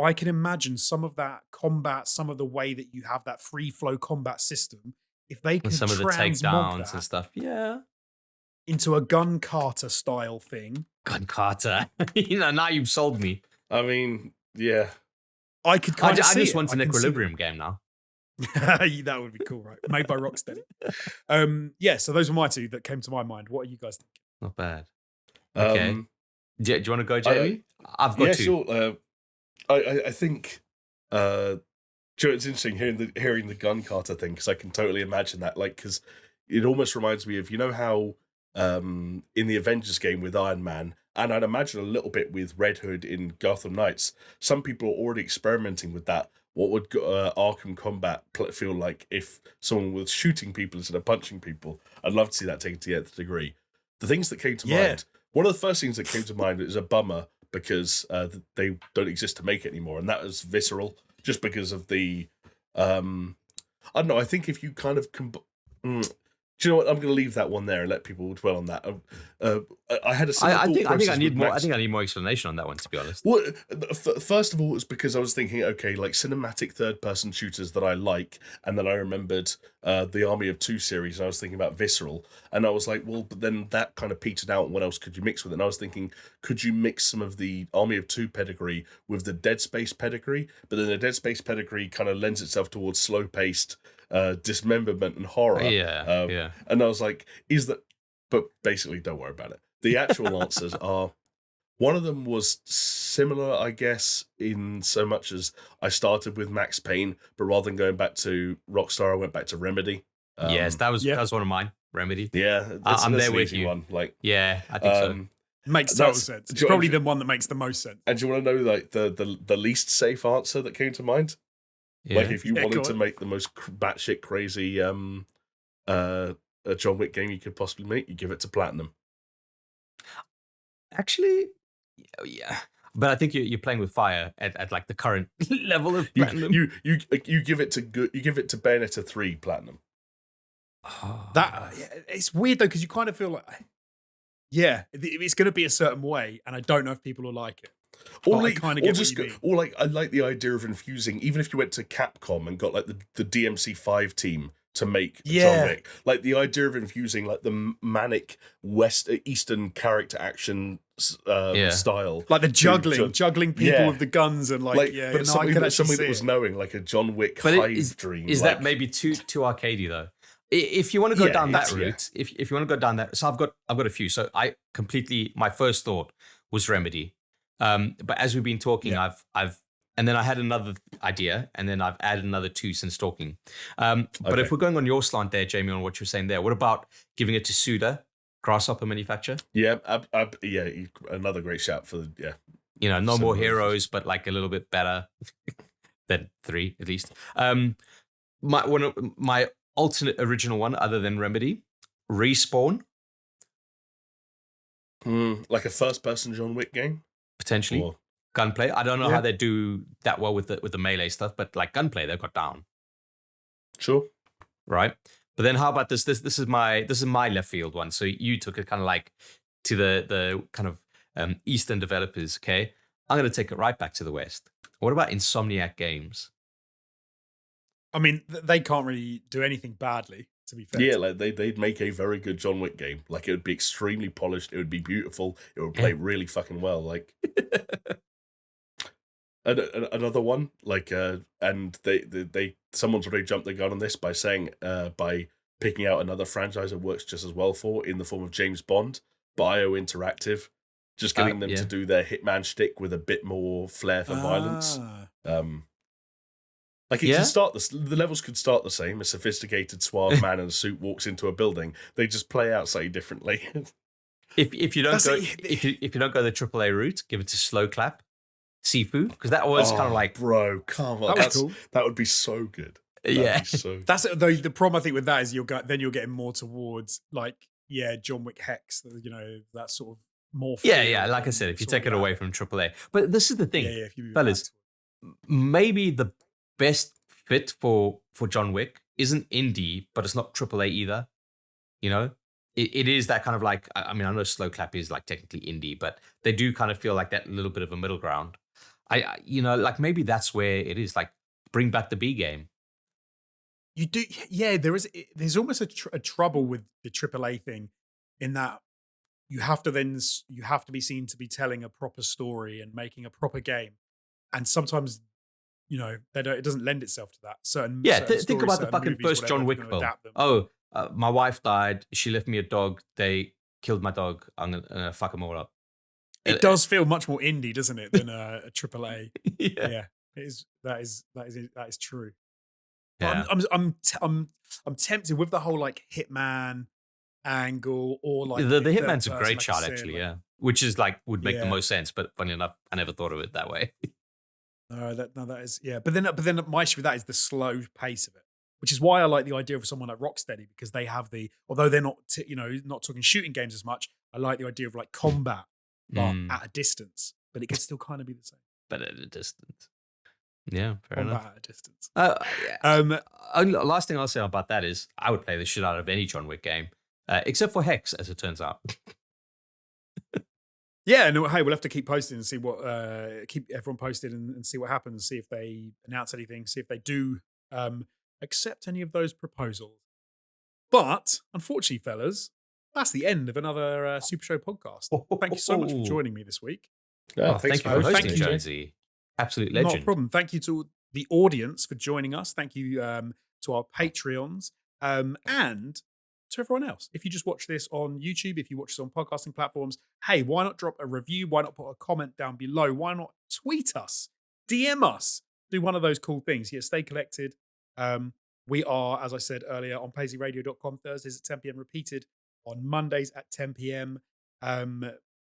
I can imagine some of that combat, some of the way that you have that free flow combat system, if they can some of the transmog takedowns and stuff, into a gun Carter style thing. Gun Carter, now you've sold me. I mean, yeah, I could kind of see I just it. want an Equilibrium game now. That would be cool, right? Made by Rocksteady. So those were my two that came to my mind. What are you guys thinking? Not bad. Okay. Do you want to go, Jamie? I've got two. Sure. I think it's interesting hearing the gun Carter thing, because I can totally imagine that. Like, because it almost reminds me of, how in the Avengers game with Iron Man, and I'd imagine a little bit with Red Hood in Gotham Knights, some people are already experimenting with that. What would Arkham Combat feel like if someone was shooting people instead of punching people? I'd love to see that taken to the nth degree. The things that came to mind, one of the first things that came to mind is a bummer, because they don't exist to make it anymore, and that was Visceral, just because of the I don't know. I think if you kind of do you know what? I'm going to leave that one there and let people dwell on that. I had a similar I think I need more. Max. I think I need more explanation on that one, to be honest. Well, first of all, it's because I was thinking, okay, like cinematic third-person shooters that I like, and then I remembered the Army of Two series, and I was thinking about Visceral, and I was like, well, but then that kind of petered out. What else could you mix with it? And I was thinking, could you mix some of the Army of Two pedigree with the Dead Space pedigree? But then the Dead Space pedigree kind of lends itself towards slow-paced dismemberment and horror. And I was like, but basically, don't worry about it. The actual answers are, one of them was similar, I guess, in so much as I started with Max Payne, but rather than going back to Rockstar, I went back to Remedy. Yes, that was one of mine. Remedy. Yeah, I'm there with you. One. Like, yeah, I think so. Makes total sense. It's probably the one that makes the most sense. And do you want to know like the least safe answer that came to mind? Yeah. Like, if you wanted to make the most batshit crazy John Wick game you could possibly make, you give it to Platinum. Actually, yeah. But I think you're playing with fire at like the current level of Platinum. You give it to Bayonetta 3 Platinum. That it's weird though, because you kind of feel like, it's going to be a certain way, and I don't know if people will like it. I like the idea of infusing, even if you went to Capcom and got like the DMC5 team to make John Wick, like the idea of infusing like the manic Eastern character action style, like the juggling people with the guns and but something that was knowing, like a John Wick hive dream. Is that maybe too arcadey though? If you want to go down that route, if you want to go down that, so I've got a few. So my first thought was Remedy. But as we've been talking, I've and then I had another idea, and then I've added another two since talking. But if we're going on your slant there, Jamie, on what you're saying there, what about giving it to Suda, Grasshopper Manufacturer? Yeah, another great shout for no more heroes, but like a little bit better. then 3 at least. My alternate original one, other than Remedy, Respawn, Like a first-person John Wick game? potentially. Or- Gunplay. I don't know Yeah. how they do that well with the melee stuff, but like gunplay, they've got down, Sure. right? But then how about this? This is my left field one. So you took it kind of like to the kind of Eastern developers. Okay, I'm going to take it right back to the West. What about Insomniac Games? I mean, they can't really do anything badly, to be fair. Yeah, like they'd make a very good John Wick game. Like it would be extremely polished. It would be beautiful. It would play really fucking well. Like another one, like and they someone's already jumped the gun on this by saying by picking out another franchise that works just as well in the form of James Bond, Bio Interactive, just getting them to do their Hitman shtick with a bit more flair for violence. Like it can start the levels could start the same. A sophisticated, suave man in a suit walks into a building. They just play out slightly differently. If you don't if you don't go the AAA route, give it to Slow Clap, Sifu, because that was kind of like, bro, come on, that would be so good. Yeah. That's the problem I think with that is you're getting more towards like John Wick Hex, that sort of more. Like I said, if you take it away from AAA, but this is the thing, fellas, maybe the best fit for John Wick isn't indie, but it's not AAA either. You know, it is that kind of like, I mean, I know Slow Clap is like technically indie, but they do kind of feel like that little bit of a middle ground. Like maybe that's where it is. Like, bring back the B game. You do, there's almost a trouble with the AAA thing, in that you have to be seen to be telling a proper story and making a proper game, and sometimes it doesn't lend itself to that. Certain think about the fucking first John Wick film. Oh, my wife died. She left me a dog. They killed my dog. I'm gonna fuck them all up. It does feel much more indie, doesn't it, than a AAA? Yeah, it is. That is true. Yeah. I'm tempted with the whole like Hitman angle, or like the Hitman's a great like shot, actually. Which is like would make the most sense. But funny enough, I never thought of it that way. That is But then my issue with that is the slow pace of it, which is why I like the idea of someone like Rocksteady, because they have although they're not not talking shooting games as much. I like the idea of like combat, but at a distance, but it can still kind of be the same. But at a distance. Yeah, fair combat enough. At a distance. Last thing I'll say about that is I would play the shit out of any John Wick game, except for Hex, as it turns out. Yeah, no, hey, we'll have to keep posting and see what keep everyone posted and see what happens. See if they announce anything. See if they do accept any of those proposals. But unfortunately, fellas, that's the end of another Super Show podcast. Thank you so much for joining me this week. Thank you for hosting, Jonesy. Absolute legend. Not a problem. Thank you to the audience for joining us. Thank you to our Patreons and to everyone else. If you just watch this on YouTube, if you watch this on podcasting platforms, hey, why not drop a review? Why not put a comment down below? Why not tweet us? DM us? Do one of those cool things. Yeah, stay collected. We are, as I said earlier, on paisleyradio.com Thursdays at 10 p.m. repeated on Mondays at 10 p.m.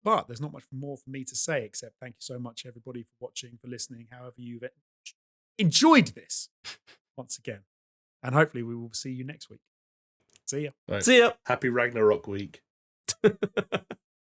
But there's not much more for me to say, except thank you so much, everybody, for watching, for listening, however you've enjoyed this once again. And hopefully we will see you next week. See ya. Right. See ya. Happy Ragnarok week.